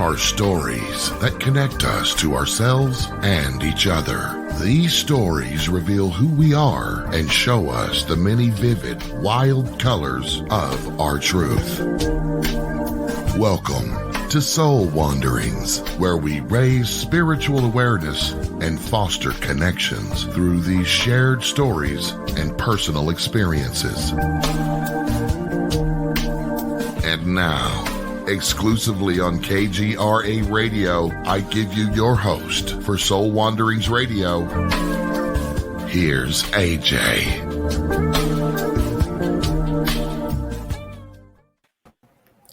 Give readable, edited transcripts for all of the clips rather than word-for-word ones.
are stories that connect us to ourselves and each other. These stories reveal who we are and show us the many vivid, wild colors of our truth. Welcome to Soul Wanderings, where we raise spiritual awareness and foster connections through these shared stories and personal experiences. And now, exclusively on KGRA Radio, I give you your host for Soul Wanderings Radio. Here's AJ.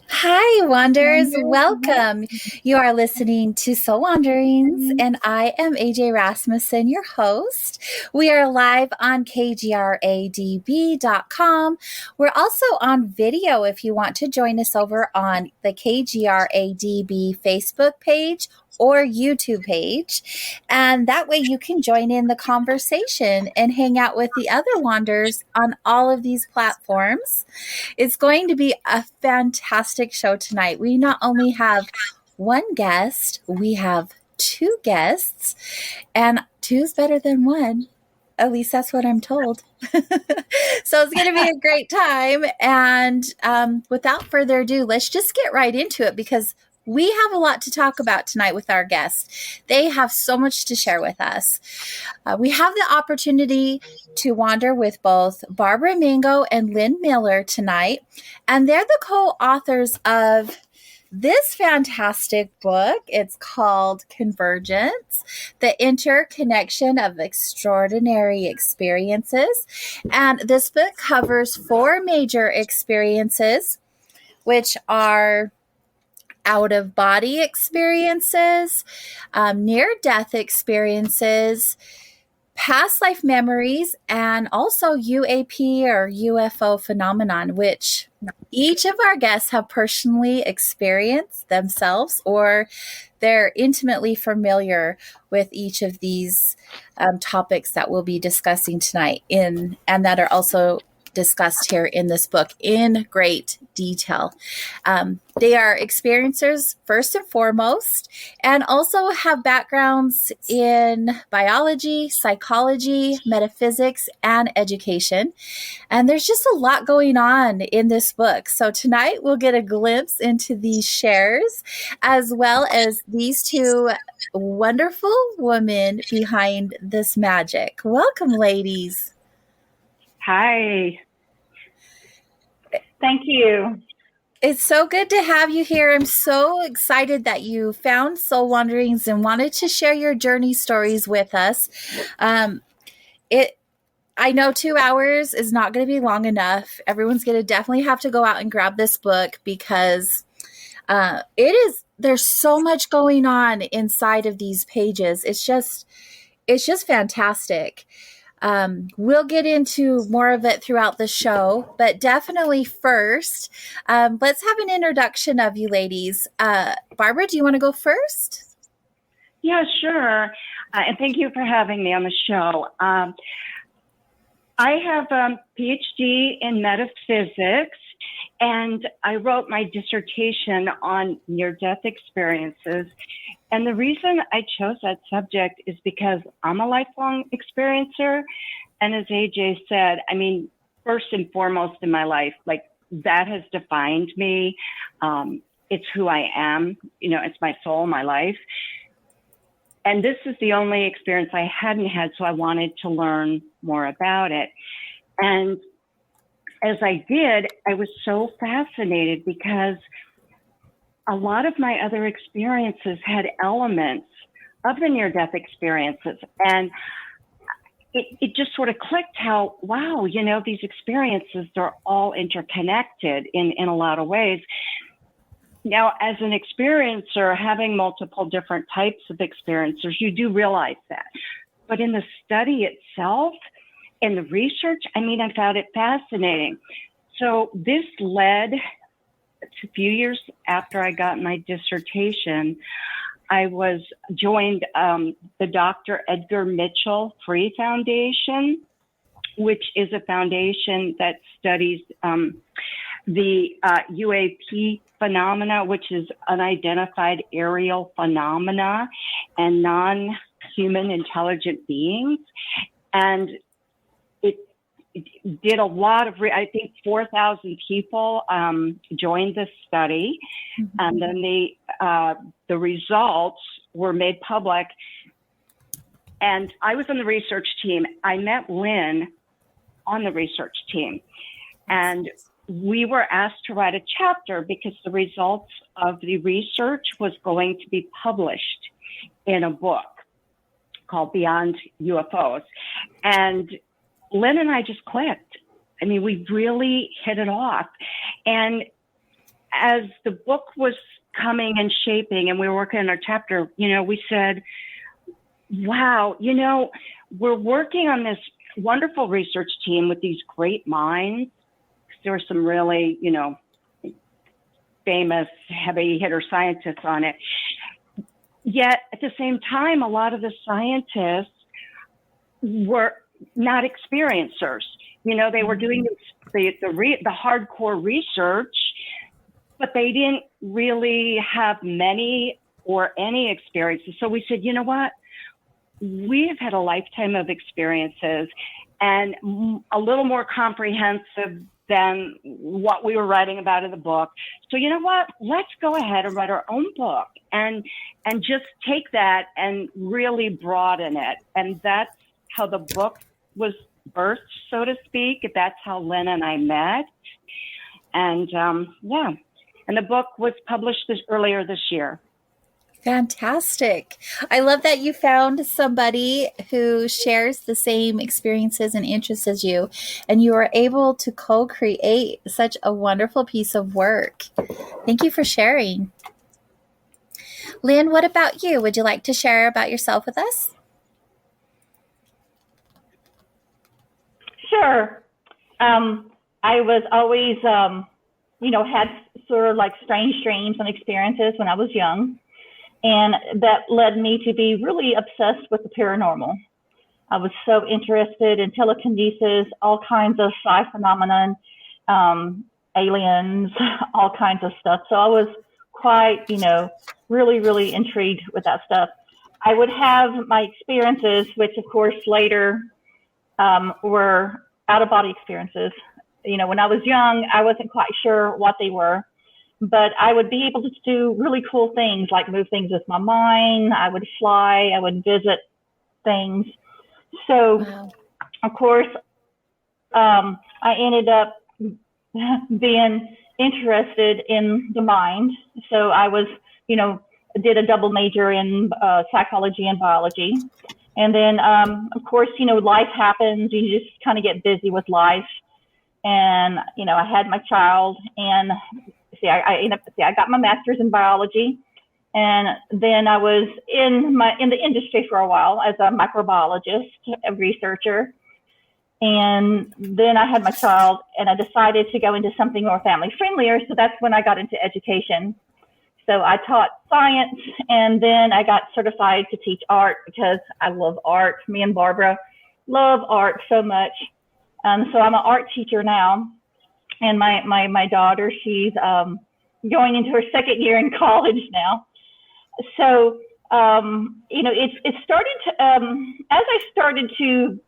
Hi, Wanderers. Welcome. You are listening to Soul Wanderings, and I am AJ Rasmussen, your host. We are live on KGRADB.com. We're also on video if you want to join us over on the KGRADB Facebook page or YouTube page. And that way you can join in the conversation and hang out with the other Wanderers on all of these platforms. It's going to be a fantastic show tonight. We not only have one guest, we have two guests, and two's better than one. At least that's what I'm told. So it's going to be a great time. And without further ado, let's just get right into it because we have a lot to talk about tonight with our guests. They have so much to share with us. We have the opportunity to wander with both Barbara Mingo and Lynn Miller tonight, and they're the co-authors of this fantastic book. It's called Convergence, the Interconnection of Extraordinary Experiences. And this book covers 4 major experiences, which are out-of-body experiences, near-death experiences, past life memories, and also UAP or UFO phenomenon, which each of our guests have personally experienced themselves, or they're intimately familiar with each of these topics that we'll be discussing tonight and that are also discussed here in this book in great detail. They are experiencers first and foremost, and also have backgrounds in biology, psychology, metaphysics, and education. And there's just a lot going on in this book. So tonight we'll get a glimpse into these shares, as well as these two wonderful women behind this magic. Welcome, ladies. Hi. Thank you. It's so good to have you here. I'm so excited that you found Soul Wanderings and wanted to share your journey stories with us. I know 2 hours is not going to be long enough. Everyone's going to definitely have to go out and grab this book because there's so much going on inside of these pages. It's just fantastic. We'll get into more of it throughout the show, but definitely first, let's have an introduction of you ladies. Barbara, do you want to go first? Yeah, sure. And thank you for having me on the show. I have a PhD in metaphysics, and I wrote my dissertation on near-death experiences. And the reason I chose that subject is because I'm a lifelong experiencer. And as AJ said, I mean, first and foremost in my life, like that has defined me. It's who I am. You know, it's my soul, my life. And this is the only experience I hadn't had, so I wanted to learn more about it. And as I did, I was so fascinated because a lot of my other experiences had elements of the near-death experiences. And it just sort of clicked how, wow, you know, these experiences, they're all interconnected in a lot of ways. Now, as an experiencer, having multiple different types of experiencers, you do realize that. But in the study itself, in the research, I mean, I found it fascinating. So this led a few years after I got my dissertation, I was joined the Dr. Edgar Mitchell Free Foundation, which is a foundation that studies the UAP phenomena, which is unidentified aerial phenomena and non-human intelligent beings. And it did a lot of, I think 4,000 people joined this study. Mm-hmm. And then the results were made public. And I was on the research team. I met Lynn on the research team. And we were asked to write a chapter because the results of the research was going to be published in a book called Beyond UFOs. And Lynn and I just clicked. I mean, we really hit it off. And as the book was coming and shaping and we were working on our chapter, we said, wow, we're working on this wonderful research team with these great minds. There were some really, famous heavy hitter scientists on it. Yet at the same time, a lot of the scientists were not experiencers. They were doing the hardcore research, but they didn't really have many or any experiences. So we said, you know what? We've had a lifetime of experiences and a little more comprehensive than what we were writing about in the book. So you know what? Let's go ahead and write our own book and just take that and really broaden it. And that's how the book was birthed, so to speak. That's how Lynn and I met. And and the book was published earlier this year. Fantastic. I love that you found somebody who shares the same experiences and interests as you, and you are able to co-create such a wonderful piece of work. Thank you for sharing. Lynn, what about you? Would you like to share about yourself with us? Sure. I was always, had sort of like strange dreams and experiences when I was young. And that led me to be really obsessed with the paranormal. I was so interested in telekinesis, all kinds of psi phenomenon, aliens, all kinds of stuff. So I was quite, really, really intrigued with that stuff. I would have my experiences, which of course later were out-of-body experiences. When I was young, I wasn't quite sure what they were. But I would be able to do really cool things, like move things with my mind. I would fly. I would visit things. So, wow. Of course, I ended up being interested in the mind. So I was, did a double major in psychology and biology. And then, of course, life happens. You just kind of get busy with life. And, I had my child and I got my master's in biology, and then I was in the industry for a while as a microbiologist, a researcher, and then I had my child, and I decided to go into something more family friendlier. So that's when I got into education. So I taught science, and then I got certified to teach art because I love art. Me and Barbara love art so much. So I'm an art teacher now. And my daughter, she's going into her second year in college now. So, it started to, as I started to,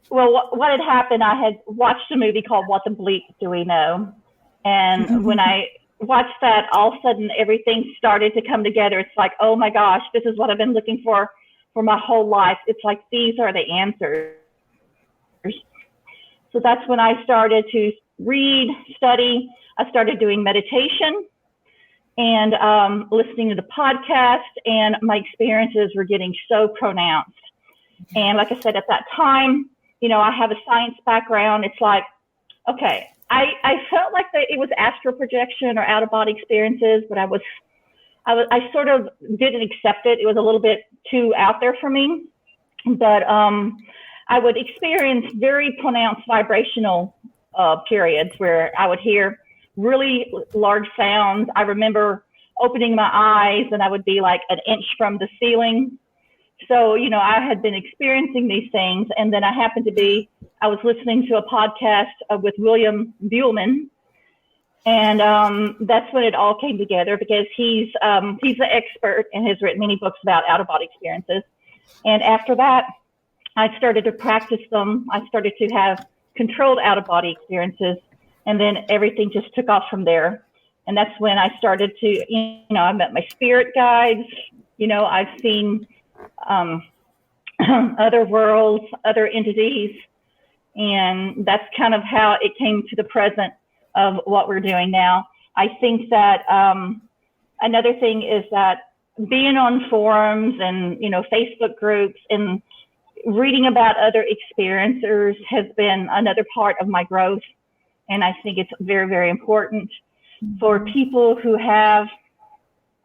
what had happened, I had watched a movie called What the Bleep Do We Know? And when I watched that, all of a sudden everything started to come together. It's like, oh my gosh, this is what I've been looking for my whole life. It's like, these are the answers. So that's when I started to read, study. I started doing meditation and listening to the podcast, and my experiences were getting so pronounced. And like I said, at that time, I have a science background. It's like, okay, I felt like it was astral projection or out-of-body experiences, but I sort of didn't accept it. It was a little bit too out there for me. But I would experience very pronounced vibrational periods where I would hear really large sounds. I remember opening my eyes and I would be like an inch from the ceiling. So, I had been experiencing these things. And then I was listening to a podcast with William Buhlman. And that's when it all came together, because he's the expert and has written many books about out-of-body experiences. And after that, I started to practice them. I started to have controlled out-of-body experiences, and then everything just took off from there. And that's when I started to, I met my spirit guides. I've seen other worlds, other entities, and that's kind of how it came to the present of what we're doing now. I think that another thing is that being on forums and, Facebook groups and reading about other experiencers has been another part of my growth. And I think it's very, very important for people who have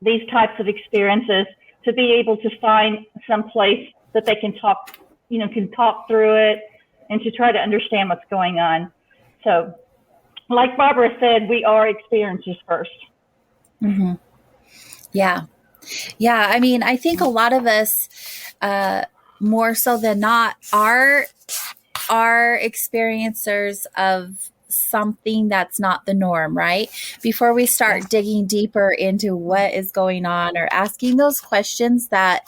these types of experiences to be able to find some place that they can talk through it and to try to understand what's going on. So, like Barbara said, we are experiencers first. Mm-hmm. Yeah. Yeah. I mean, I think a lot of us, more so than not, are experiencers of something that's not the norm, right? Before we start digging deeper into what is going on or asking those questions that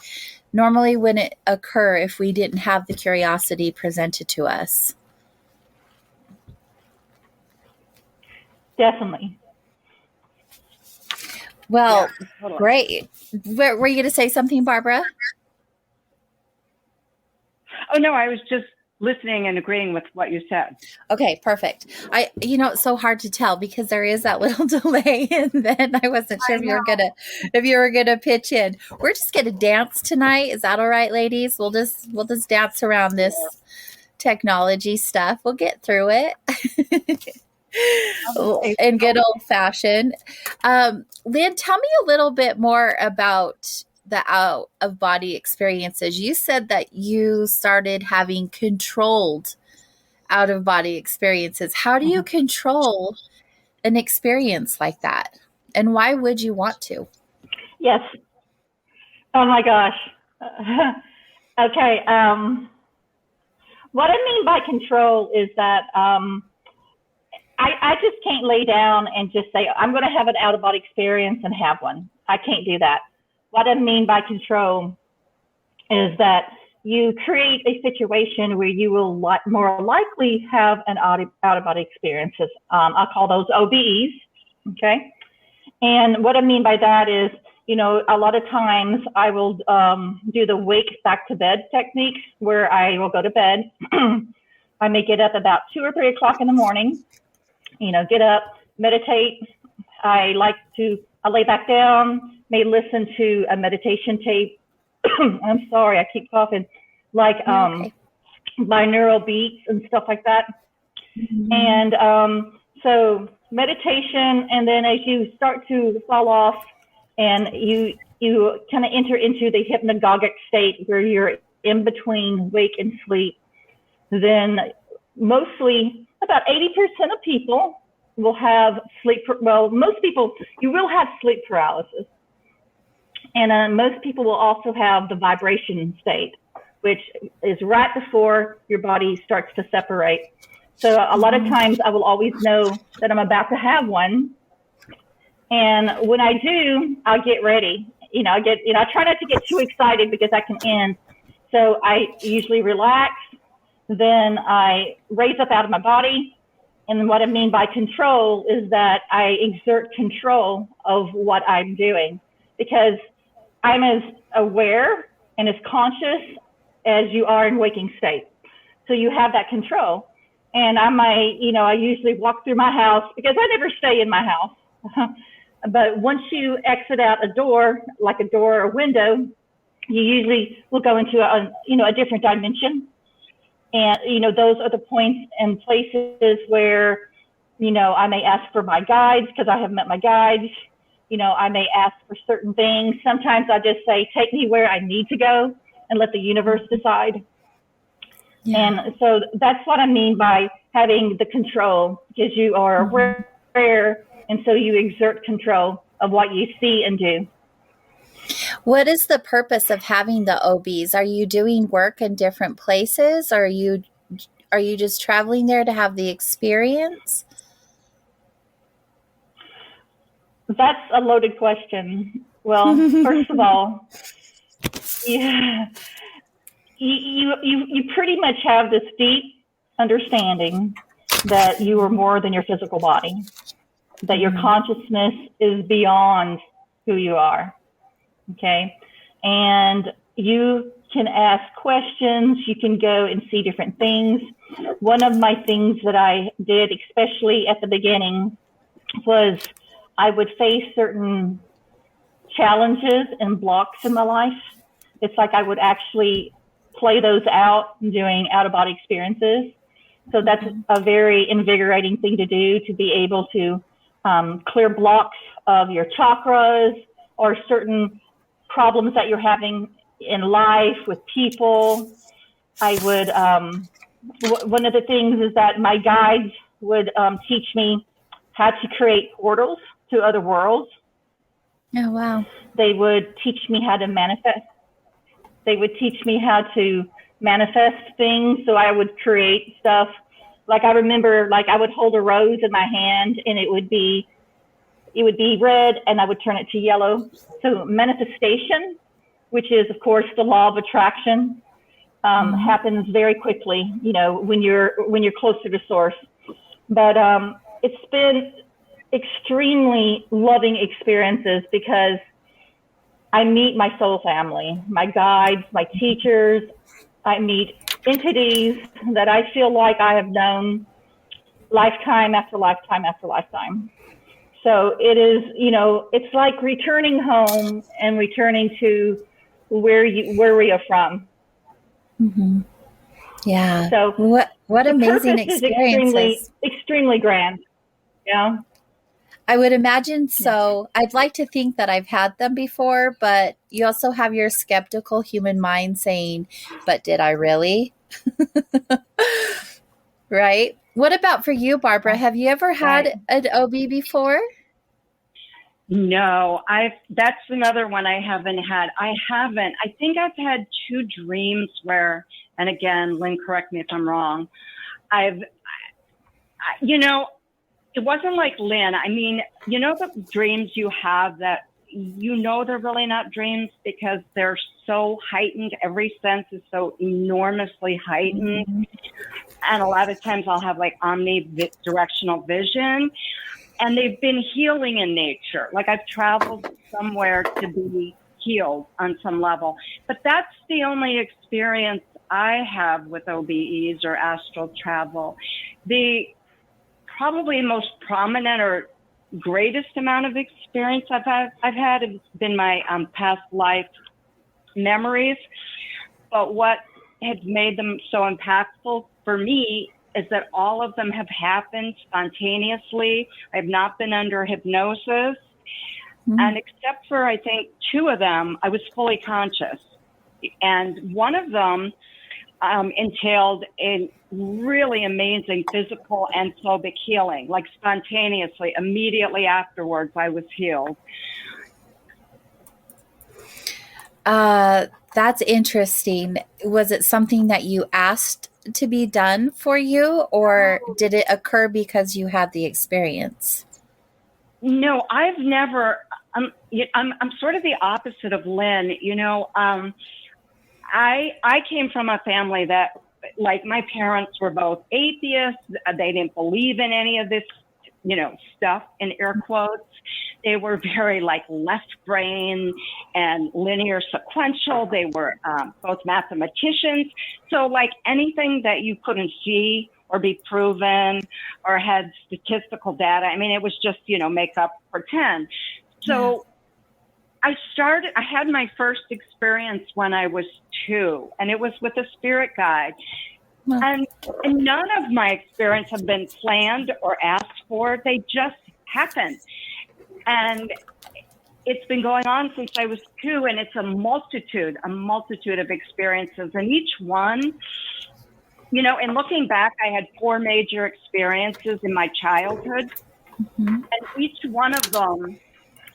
normally wouldn't occur if we didn't have the curiosity presented to us. Definitely. Well, Yeah, totally. great. Were you going to say something, Barbara? Oh, no, I was just listening and agreeing with what you said. Okay, perfect. It's so hard to tell because there is that little delay, and then I wasn't sure if you were gonna pitch in. We're just gonna dance tonight. Is that all right, ladies? We'll just dance around this technology stuff. We'll get through it. In good old fashion. Lynn, tell me a little bit more about the out of body experiences. You said that you started having controlled out of body experiences. How do you control an experience like that? And why would you want to? Yes. Oh my gosh. Okay. What I mean by control is that I just can't lay down and just say, I'm going to have an out of body experience and have one. I can't do that. What I mean by control is that you create a situation where you will more likely have an out of body experiences. I'll call those OBEs. Okay. And what I mean by that is, a lot of times I will do the wake back to bed technique, where I will go to bed. I may get up about 2 or 3 o'clock in the morning, get up, meditate. I lay back down, may listen to a meditation tape. I'm sorry, I keep coughing. Like binaural beats and stuff like that. Mm-hmm. And so meditation, and then as you start to fall off and you kind of enter into the hypnagogic state where you're in between wake and sleep, then mostly about 80% of people will have most people, you will have sleep paralysis. And most people will also have the vibration state, which is right before your body starts to separate. So a lot of times I will always know that I'm about to have one. And when I do, I'll get ready. I try not to get too excited because I can end. So I usually relax. Then I raise up out of my body. And what I mean by control is that I exert control of what I'm doing, because I'm as aware and as conscious as you are in waking state. So you have that control. And I usually walk through my house, because I never stay in my house. But once you exit out a door, like a door or window, you usually will go into a different dimension. And, those are the points and places where, I may ask for my guides, because I have met my guides. I may ask for certain things. Sometimes I just say, take me where I need to go and let the universe decide. Yeah. And so that's what I mean by having the control, because you are aware, and so you exert control of what you see and do. What is the purpose of having the OBs? Are you doing work in different places? Or are you just traveling there to have the experience? That's a loaded question. Well, first of all, yeah, you pretty much have this deep understanding that you are more than your physical body, that your consciousness is beyond who you are. Okay. And you can ask questions, you can go and see different things. One of my things that I did, especially at the beginning, was I would face certain challenges and blocks in my life. It's like I would actually play those out doing out of body experiences. So that's a very invigorating thing to do, to be able to clear blocks of your chakras or certain problems that you're having in life with people. I would, one of the things is that my guides would teach me how to create portals to other worlds. Oh, wow. They would teach me how to manifest. They would teach me how to manifest things. So I would create stuff. Like I remember, like I would hold a rose in my hand and it would be red and I would turn it to yellow. So manifestation, which is of course the law of attraction, happens very quickly, you know, when you're closer to source. But it's been extremely loving experiences because I meet my soul family, my guides, my teachers. I meet entities that I feel like I have known lifetime after lifetime after lifetime. So it is, you know, it's like returning home and returning to where we are from. Mm-hmm. Yeah. So what amazing experiences! Extremely grand. Yeah. I would imagine so. I'd like to think that I've had them before, but you also have your skeptical human mind saying, but did I really? Right? What about for you, Barbara? Have you ever had an OB before? No, that's another one I haven't had. I think I've had 2 dreams where, and again, Lynn, correct me if I'm wrong. It wasn't like Lynn. I mean, you know, the dreams you have that you know they're really not dreams because they're so heightened. Every sense is so enormously heightened. Mm-hmm. And a lot of times I'll have like omnidirectional vision. And they've been healing in nature. Like I've traveled somewhere to be healed on some level. But that's the only experience I have with OBEs or astral travel. The probably most prominent or greatest amount of experience I've had has been my past life memories. But what has made them so impactful for me is that all of them have happened spontaneously. I've not been under hypnosis. Mm-hmm. And except for, I think, 2 of them, I was fully conscious. And one of them entailed a really amazing physical and phobic healing, like spontaneously, immediately afterwards, I was healed. That's interesting. Was it something that you asked to be done for you, or did it occur because you had the experience? No, I've never. I'm sort of the opposite of Lynn. You know, I came from a family that, like, my parents were both atheists. They didn't believe in any of this, you know, stuff in air quotes. They were very like left brain and linear sequential. They were both mathematicians. So like anything that you couldn't see or be proven or had statistical data, I mean, it was just, you know, make up, pretend. So I had my first experience when I was 2, and it was with a spirit guide. Well, and none of my experience have been planned or asked for. They just happened. And it's been going on since I was 2, and it's a multitude of experiences. And each one, you know, and looking back, I had 4 major experiences in my childhood. Mm-hmm. And each one of them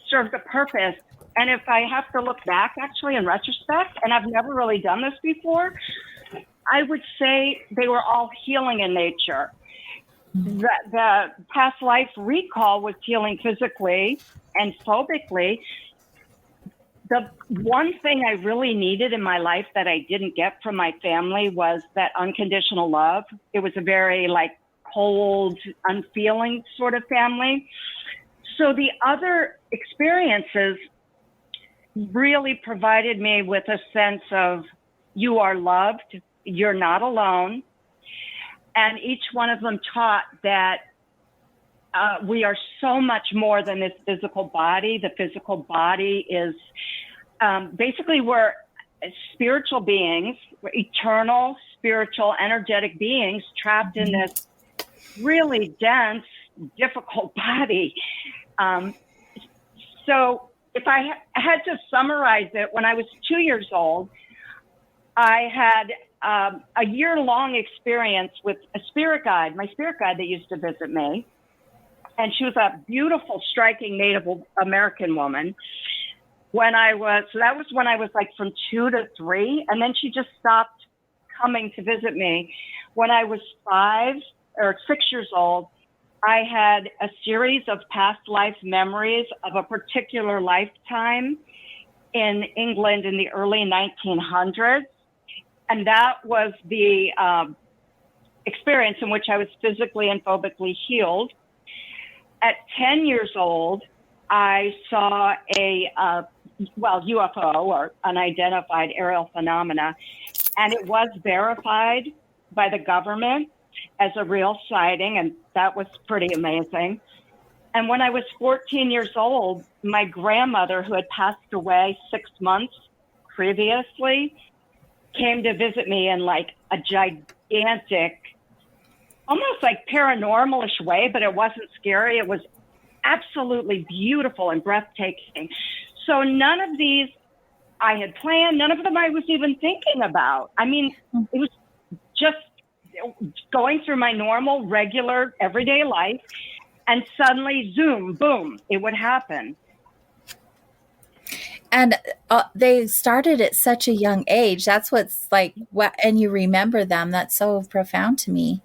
served a purpose. And if I have to look back, actually, in retrospect, and I've never really done this before, I would say they were all healing in nature. The past life recall was healing physically. and phobically. The one thing I really needed in my life that I didn't get from my family was that unconditional love. It was a very like cold, unfeeling sort of family. So the other experiences really provided me with a sense of you are loved, you're not alone. And each one of them taught that we are so much more than this physical body. The physical body is basically we're spiritual beings, we're eternal, spiritual, energetic beings trapped in this really dense, difficult body. So if I had to summarize it, when I was 2 years old, I had a year-long experience with a spirit guide, my spirit guide that used to visit me. And she was a beautiful, striking Native American woman. So that was when I was like from 2 to 3. And then she just stopped coming to visit me. When I was 5 or 6 years old, I had a series of past life memories of a particular lifetime in England in the early 1900s. And that was the experience in which I was physically and phobically healed. At 10 years old, I saw a UFO, or unidentified aerial phenomena, and it was verified by the government as a real sighting, and that was pretty amazing. And when I was 14 years old, my grandmother, who had passed away 6 months previously, came to visit me in like a gigantic, almost like paranormal-ish way, but it wasn't scary. It was absolutely beautiful and breathtaking. So none of these I had planned. None of them I was even thinking about. I mean, it was just going through my normal, regular, everyday life, and suddenly, zoom, boom, it would happen. And they started at such a young age. That's what's like, and you remember them. That's so profound to me.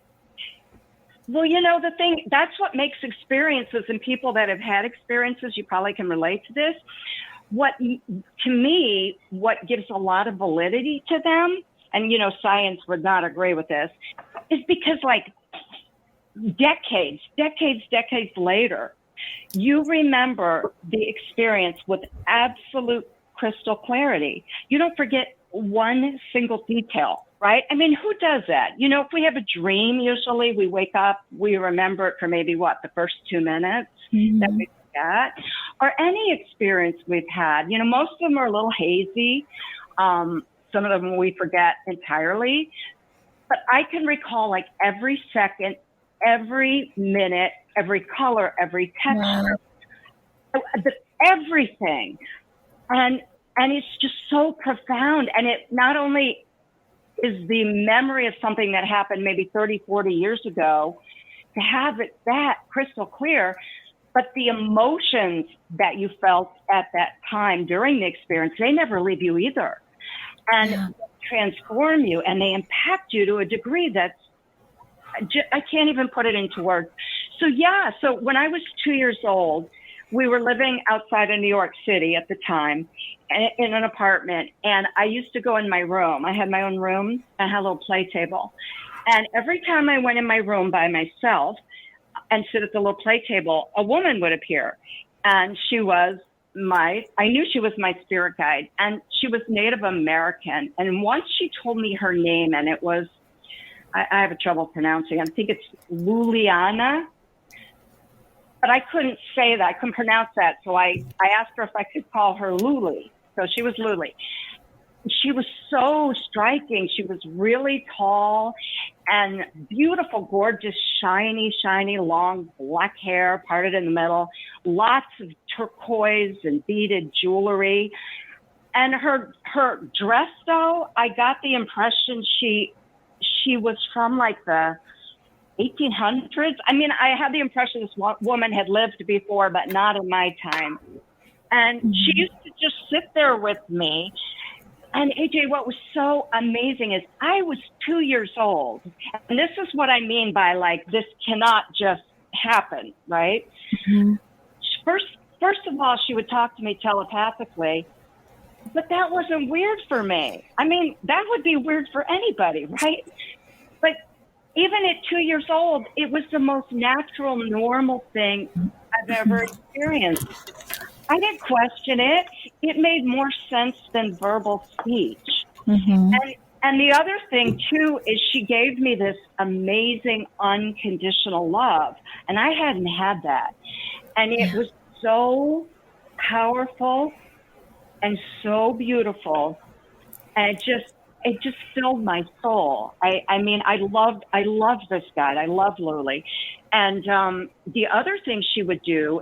Well, the thing, that's what makes experiences, and people that have had experiences, you probably can relate to this. To me, what gives a lot of validity to them, and, science would not agree with this, is because like decades later, you remember the experience with absolute crystal clarity. You don't forget one single detail, right? I mean, who does that? If we have a dream, usually we wake up, we remember it for maybe the first 2 minutes that we forget, or any experience we've had. Most of them are a little hazy. Some of them we forget entirely, but I can recall like every second, every minute, every color, every texture, everything. And it's just so profound. And it not only is the memory of something that happened maybe 30, 40 years ago, to have it that crystal clear, but the emotions that you felt at that time during the experience, they never leave you either. And they transform you, and they impact you to a degree that's, I can't even put it into words. So when I was 2 years old, we were living outside of New York City at the time in an apartment. And I used to go in my room. I had my own room. I had a little play table. And every time I went in my room by myself and sit at the little play table, a woman would appear. And I knew she was my spirit guide. And she was Native American. And once she told me her name, and it was, I have trouble pronouncing. I think it's Luliana, but I couldn't say that. I couldn't pronounce that. So I asked her if I could call her Luli. So she was Luli. She was so striking. She was really tall and beautiful, gorgeous, shiny, long black hair parted in the middle, lots of turquoise and beaded jewelry. And her dress, though, I got the impression she was from like the 1800s. I mean, I had the impression this woman had lived before, but not in my time. And she used to just sit there with me. And AJ, what was so amazing is I was 2 years old. And this is what I mean by like, this cannot just happen, right? Mm-hmm. First, first of all, she would talk to me telepathically, but that wasn't weird for me. I mean, that would be weird for anybody, right? But even at 2 years old, it was the most natural, normal thing I've ever experienced. I didn't question it. It made more sense than verbal speech. Mm-hmm. And the other thing, too, is she gave me this amazing unconditional love. And I hadn't had that. And it was so powerful and so beautiful. And it just filled my soul. I mean, I loved this guy. I loved Luli. And the other thing she would do,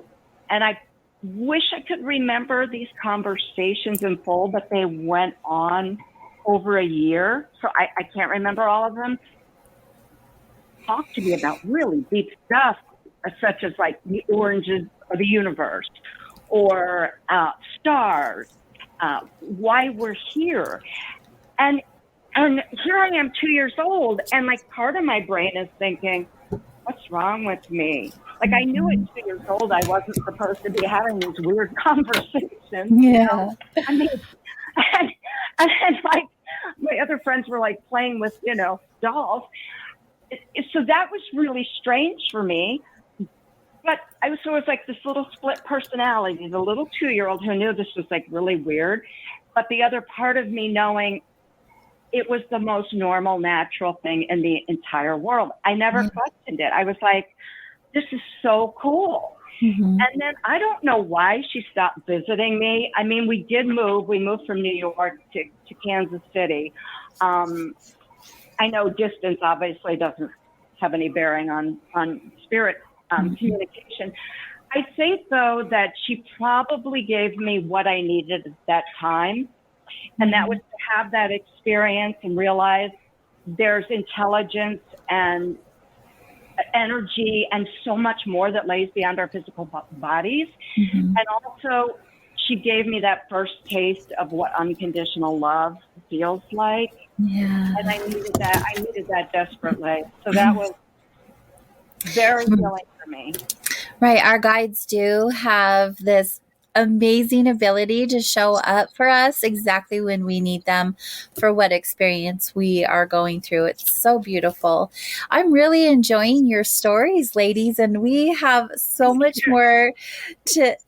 and I wish I could remember these conversations in full, but they went on over a year, so I can't remember all of them. Talk to me about really deep stuff, such as like the oranges of the universe, or stars, why we're here. And here I am 2 years old, and like part of my brain is thinking, what's wrong with me? Like I knew at 2 years old I wasn't supposed to be having these weird conversations. Yeah. You know? I mean, and like my other friends were like playing with, dolls. So that was really strange for me. But I was sort of like this little split personality, the little 2-year-old who knew this was like really weird. But the other part of me knowing it was the most normal, natural thing in the entire world. I never questioned it. I was like, this is so cool. Mm-hmm. And then I don't know why she stopped visiting me. I mean, we did move. We moved from New York to Kansas City. I know distance obviously doesn't have any bearing on spirit communication. I think, though, that she probably gave me what I needed at that time. And that was to have that experience and realize there's intelligence and energy and so much more that lays beyond our physical bodies. Mm-hmm. And also, she gave me that first taste of what unconditional love feels like. Yeah. And I needed that desperately. So that was very healing for me. Right. Our guides do have this amazing ability to show up for us exactly when we need them for what experience we are going through. It's so beautiful. I'm enjoying your stories, ladies, and we have so much more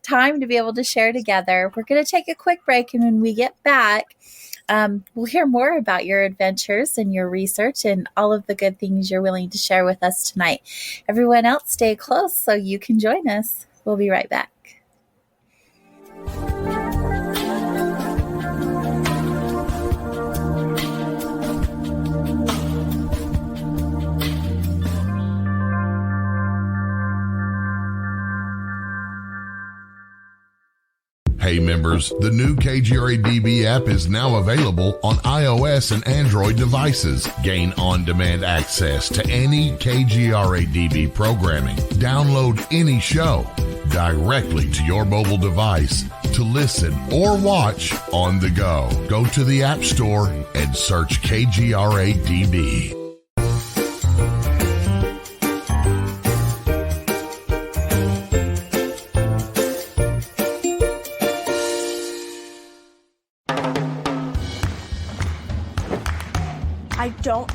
time to be able to share together. We're going to take a quick break, and when we get back, we'll hear more about your adventures and your research and all of the good things you're willing to share with us tonight. Everyone else, stay close so you can join us. We'll be right back. Hey members, the new KGRA-DB app is now available on iOS and Android devices. Gain on-demand access to any KGRA-DB programming. Download any show directly to your mobile device to listen or watch on the go. Go to the App Store and search KGRA-DB. I don't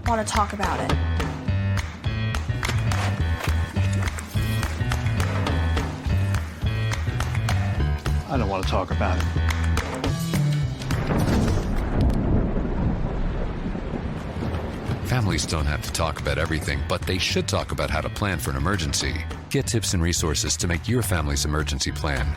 want to talk about it. I don't want to talk about it. Families don't have to talk about everything, but they should talk about how to plan for an emergency. Get tips and resources to make your family's emergency plan.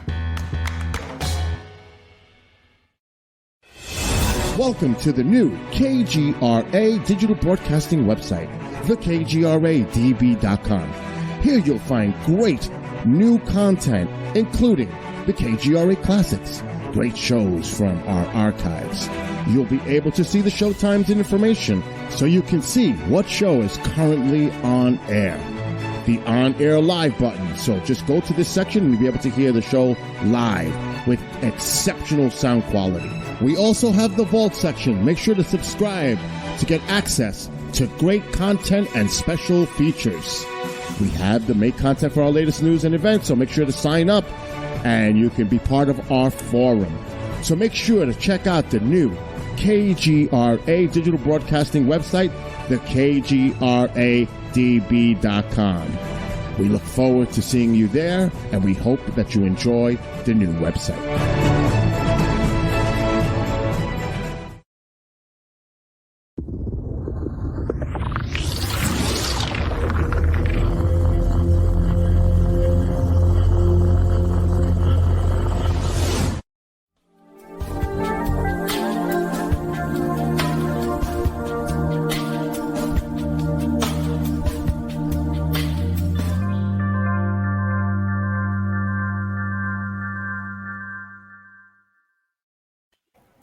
Welcome to the new KGRA digital broadcasting website, thekgradb.com. Here you'll find great new content, including the KGRA Classics, great shows from our archives. You'll be able to see the show times and information so you can see what show is currently on air. The on-air live button, so just go to this section and you'll be able to hear the show live with exceptional sound quality. We also have the Vault section. Make sure to subscribe to get access to great content and special features. We have the make content for our latest news and events, so make sure to sign up and you can be part of our forum. So make sure to check out the new KGRA digital broadcasting website, the KGRADB.com. We look forward to seeing you there, and we hope that you enjoy the new website.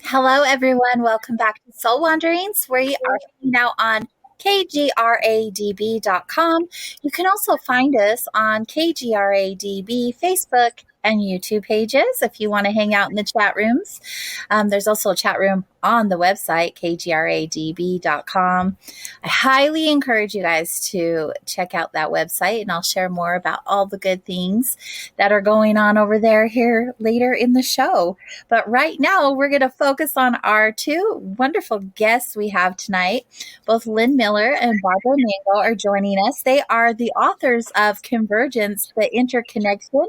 Hello, everyone. Welcome back to Soul Wanderings. We are now on KGRADB.com. You can also find us on KGRADB Facebook and YouTube pages if you want to hang out in the chat rooms. There's also a chat room on the website, KGRADB.com. I highly encourage you guys to check out that website, and I'll share more about all the good things that are going on over there here later in the show. But right now, we're going to focus on our two wonderful guests we have tonight. Both Lynn Miller and Barbara Mango are joining us. They are the authors of Convergence, the Interconnection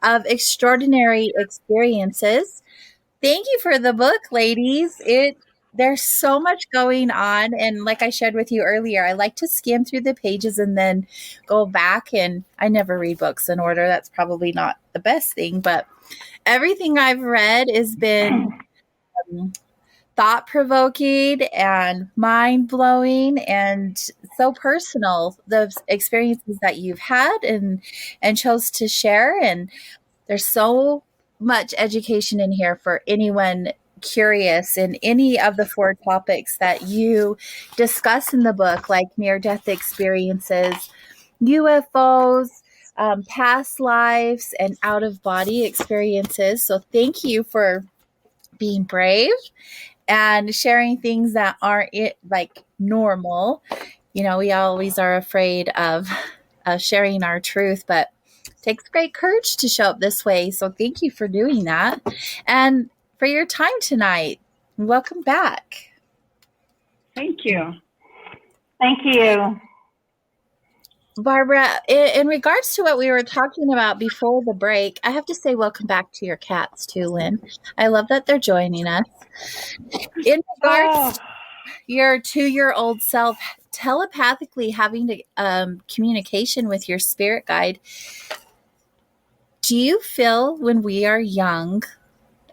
of Extraordinary Experiences. Thank you for the book, ladies. There's so much going on, and like I shared with you earlier, I like to skim through the pages and then go back, and I never read books in order. That's probably not the best thing, but everything I've read has been thought-provoking and mind-blowing and so personal, those experiences that you've had and chose to share. And there's so much education in here for anyone curious in any of the 4 topics that you discuss in the book, like near-death experiences, UFOs, past lives, and out-of-body experiences. So thank you for being brave and sharing things that aren't like normal. You know, we always are afraid of sharing our truth, but it takes great courage to show up this way. So thank you for doing that and for your time tonight. Welcome back. Thank you. Thank you. Barbara, in regards to what we were talking about before the break, I have to say welcome back to your cats too, Lynn. I love that they're joining us. In regards to your 2-year-old self telepathically having communication with your spirit guide, do you feel when we are young,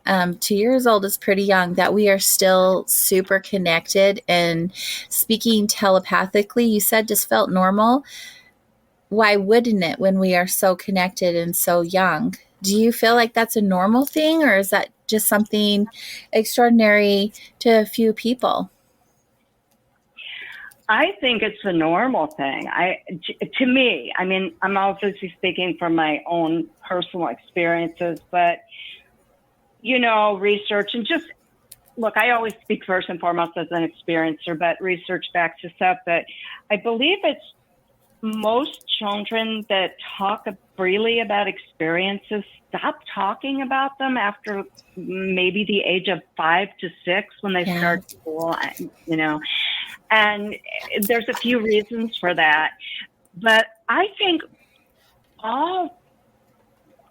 2 years old is pretty young, that we are still super connected and speaking telepathically? You said just felt normal. Why wouldn't it when we are so connected and so young? Do you feel like that's a normal thing, or is that just something extraordinary to a few people? I think it's a normal thing. To me, I mean, I'm obviously speaking from my own personal experiences, but, you know, research and just, look, I always speak first and foremost as an experiencer, but research backs us up. But I believe it's most children that talk freely about experiences stop talking about them after maybe the age of 5 to 6 when they start school, you know. And there's a few reasons for that. But I think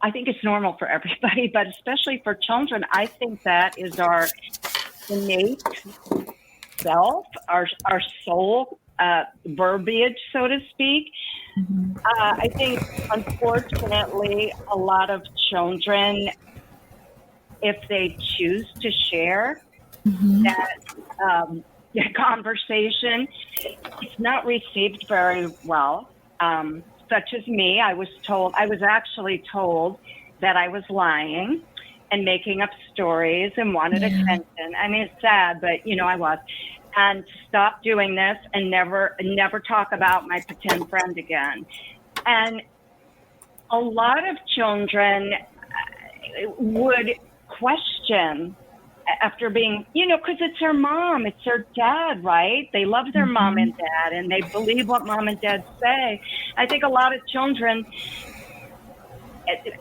it's normal for everybody, but especially for children. I think that is our innate self, our soul verbiage, so to speak. Mm-hmm. I think, unfortunately, a lot of children, if they choose to share that conversation, it's not received very well. Such as me, I was actually told that I was lying and making up stories and wanted attention. I mean, it's sad, but, you know, I was. And to stop doing this and never talk about my pretend friend again. And a lot of children would question after being, you know, because it's their mom, it's their dad, right? They love their mom and dad, and they believe what mom and dad say. I think a lot of children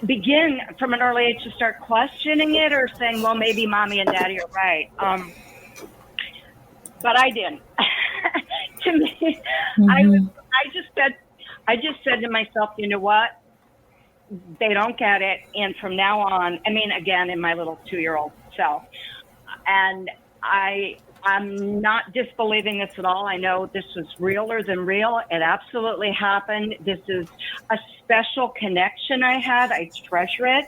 begin from an early age to start questioning it or saying, well, maybe mommy and daddy are right. But I didn't. To me, I just said to myself, you know what? They don't get it. And from now on, I mean, again, in my little 2-year-old self, and I'm not disbelieving this at all. I know this was realer than real. It absolutely happened. This is a special connection I had. I treasure it.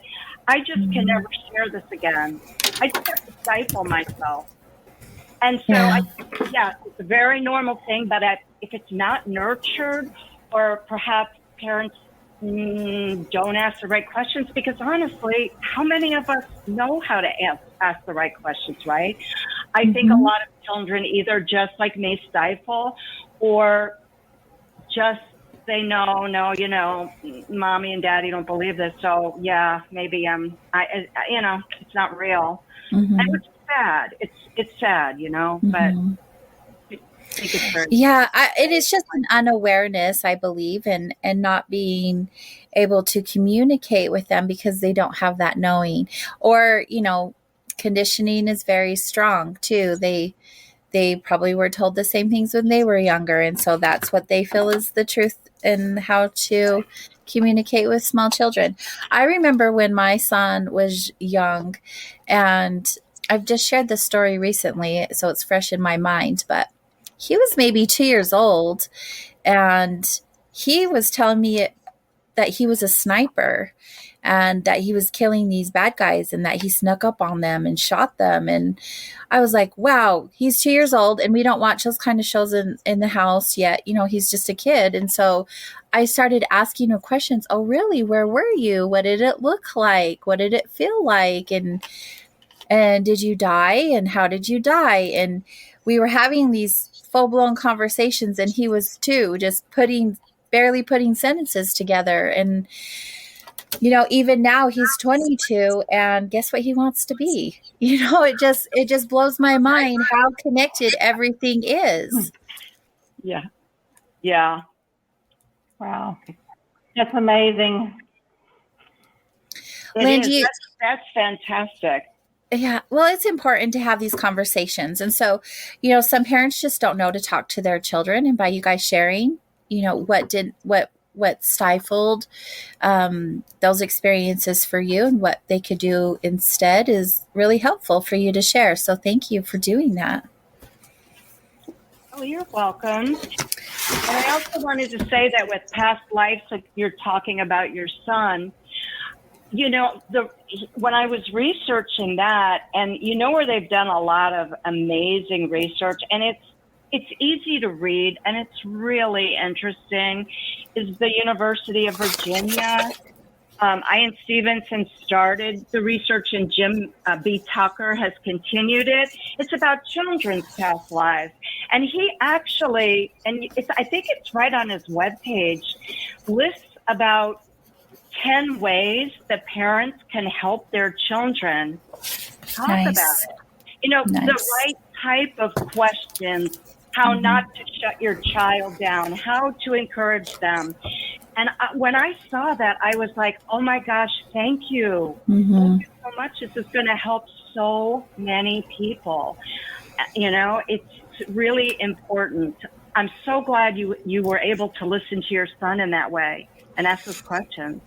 I just can never share this again. I just have to stifle myself. And so, it's a very normal thing, but if it's not nurtured, or perhaps parents don't ask the right questions, because honestly, how many of us know how to ask the right questions, right? I think a lot of children either just like me stifle, or just say, no, you know, mommy and daddy don't believe this. So yeah, maybe it's not real. And it's sad. It's sad, you know, but I think it's very it is just an unawareness, I believe, and not being able to communicate with them because they don't have that knowing, or, you know, conditioning is very strong too. They probably were told the same things when they were younger, and so that's what they feel is the truth and how to communicate with small children. I remember when my son was young, and I've just shared this story recently, so it's fresh in my mind, but he was maybe 2 years old, and he was telling me that he was a sniper and that he was killing these bad guys and that he snuck up on them and shot them. And I was like, wow, he's 2 years old and we don't watch those kind of shows in the house yet. You know, he's just a kid. And so I started asking him questions. Oh, really? Where were you? What did it look like? What did it feel like? And did you die? And how did you die? And we were having these full-blown conversations, and he was too, just barely putting sentences together. And, you know, even now he's 22, and guess what he wants to be? You know, it just blows my mind how connected everything is. Yeah. Yeah. Wow. That's amazing. Lynn, that's fantastic. Yeah. Well, it's important to have these conversations. And so, you know, some parents just don't know to talk to their children. And by you guys sharing, you know, what stifled those experiences for you and what they could do instead is really helpful for you to share. So thank you for doing that. Oh, you're welcome. And I also wanted to say that with past lives, like you're talking about your son, you know, when I was researching that, and you know where they've done a lot of amazing research, and it's easy to read and it's really interesting, is the University of Virginia. Ian Stevenson started the research, and Jim B. Tucker has continued it. It's about children's past lives. And he actually, I think it's right on his webpage, lists about 10 ways that parents can help their children talk about it. You know, the right type of questions, how not to shut your child down, how to encourage them. And when I saw that, I was like, oh my gosh, thank you. Thank you so much. This is going to help so many people. You know, it's really important. I'm so glad you were able to listen to your son in that way and ask those questions.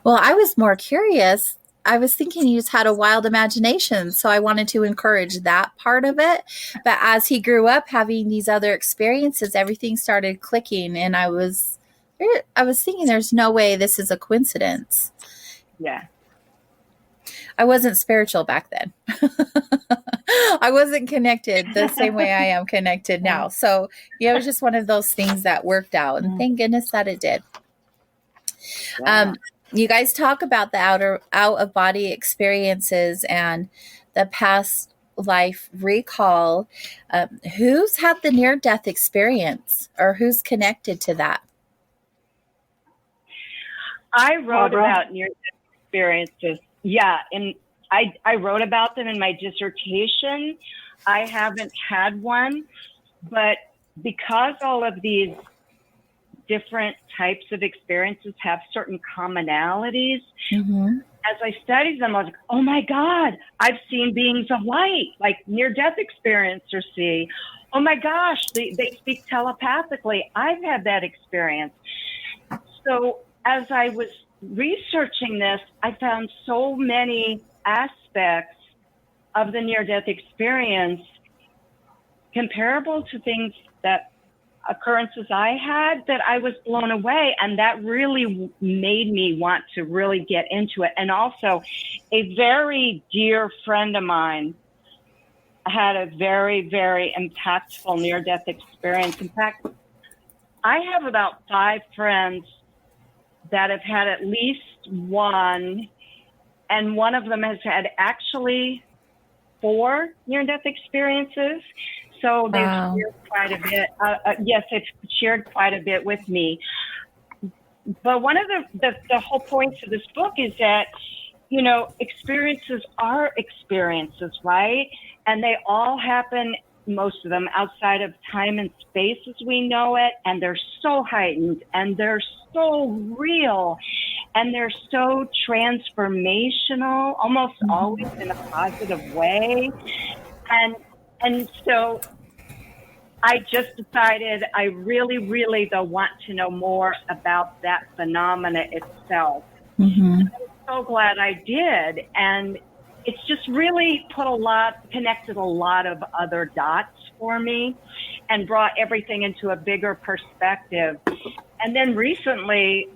Well, I was more curious. I was thinking he just had a wild imagination, so I wanted to encourage that part of it. But as he grew up having these other experiences, everything started clicking, and I was thinking there's no way this is a coincidence. Yeah. I wasn't spiritual back then. I wasn't connected the same way I am connected now. So, yeah, it was just one of those things that worked out, and thank goodness that it did. Yeah. You guys talk about the out of body experiences and the past life recall. Who's had the near death experience, or who's connected to that? I wrote about near death experiences. Yeah, and I wrote about them in my dissertation. I haven't had one, but because all of these different types of experiences have certain commonalities. Mm-hmm. As I studied them, I was like, oh my God, I've seen beings of light, like near-death experiencers see. Oh my gosh, they speak telepathically. I've had that experience. So as I was researching this, I found so many aspects of the near-death experience comparable to things that occurrences I had, that I was blown away. And that really made me want to really get into it. And also, a very dear friend of mine had a very, very impactful near-death experience. In fact, I have about 5 friends that have had at least one, and one of them has had actually 4 near-death experiences. So they've shared quite a bit. Yes, they've shared quite a bit with me. But one of the whole points of this book is that, you know, experiences are experiences, right? And they all happen, most of them, outside of time and space as we know it. And they're so heightened, and they're so real, and they're so transformational, almost always in a positive way. And so I just decided I really, really, though, want to know more about that phenomena itself. Mm-hmm. I'm so glad I did. And it's just really connected a lot of other dots for me and brought everything into a bigger perspective. And then recently,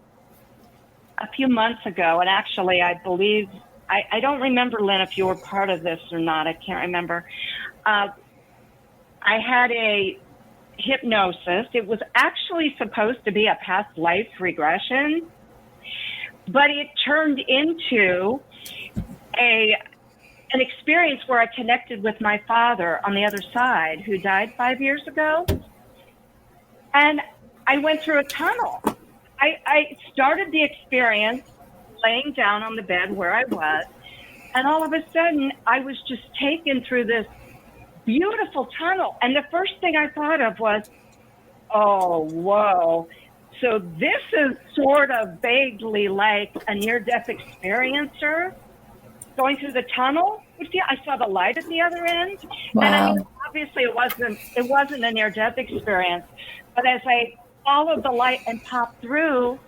a few months ago, and actually I believe, I don't remember, Lynn, if you were part of this or not. I can't remember. I had a hypnosis. It was actually supposed to be a past life regression, but it turned into an experience where I connected with my father on the other side, who died 5 years ago. And I went through a tunnel. I started the experience laying down on the bed where I was, and all of a sudden I was just taken through this beautiful tunnel. And the first thing I thought of was, oh, whoa. So this is sort of vaguely like a near-death experiencer going through the tunnel. I saw the light at the other end. Wow. And I mean, obviously it wasn't a near-death experience. But as I followed the light and popped through,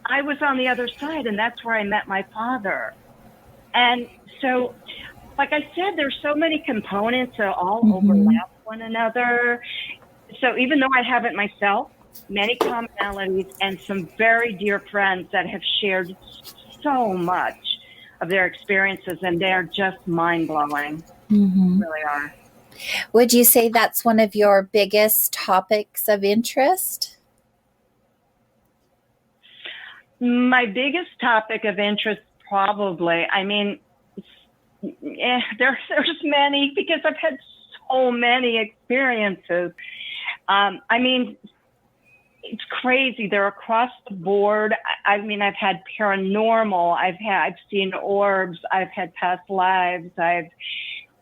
I was on the other side, and that's where I met my father. And so, like I said, there's so many components that all overlap one another. So even though I haven't myself, many commonalities and some very dear friends that have shared so much of their experiences, and they're just mind-blowing. Mm-hmm. They really are. Would you say that's one of your biggest topics of interest? My biggest topic of interest, probably. I mean, there's many, because I've had so many experiences. I mean, it's crazy. They're across the board. I mean, I've had paranormal. I've seen orbs. I've had past lives. I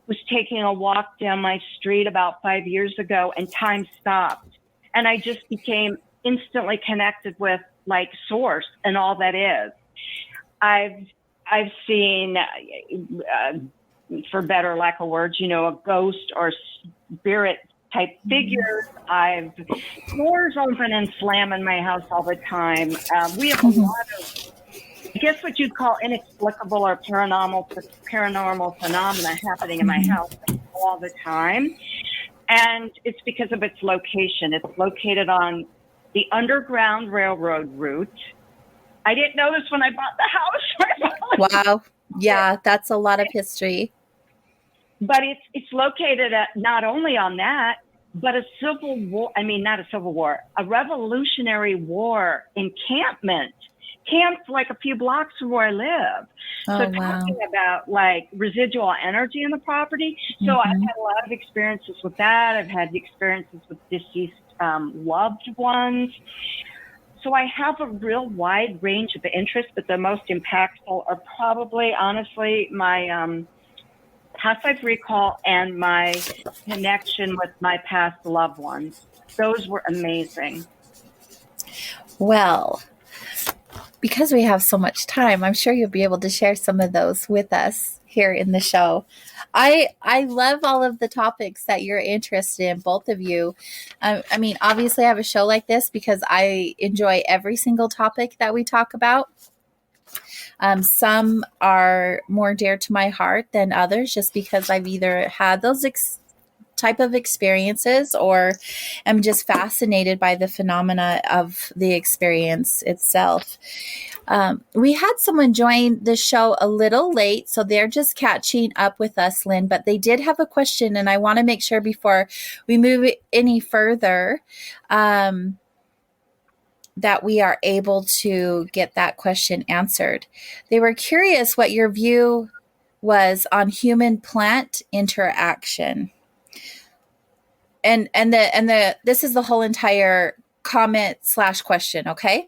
was taking a walk down my street about 5 years ago, and time stopped, and I just became instantly connected with like source and all that is. I've seen, for better lack of words, you know, a ghost or spirit type figures. I've doors open and slam in my house all the time. We have a lot of, I guess, what you'd call inexplicable or paranormal phenomena happening in my house all the time. And it's because of its location. It's located on the Underground Railroad route. I didn't know this when I bought the house. Wow. Yeah, that's a lot of history. But it's located at not only on that, but a Civil War, I mean, not a Civil War, a Revolutionary War encampment, camped like a few blocks from where I live. Oh, so wow. Talking about like residual energy in the property. So I've had a lot of experiences with that. I've had experiences with deceased loved ones. So I have a real wide range of interests, but the most impactful are probably, honestly, my past life recall and my connection with my past loved ones. Those were amazing. Well, because we have so much time, I'm sure you'll be able to share some of those with us here in the show. I love all of the topics that you're interested in, both of you. I mean, obviously I have a show like this because I enjoy every single topic that we talk about. Some are more dear to my heart than others just because I've either had those type of experiences or am just fascinated by the phenomena of the experience itself. We had someone join the show a little late, so they're just catching up with us, Lynn, but they did have a question, and I want to make sure before we move any further that we are able to get that question answered. They were curious what your view was on human-plant interaction. And this is the whole entire comment / question. Okay.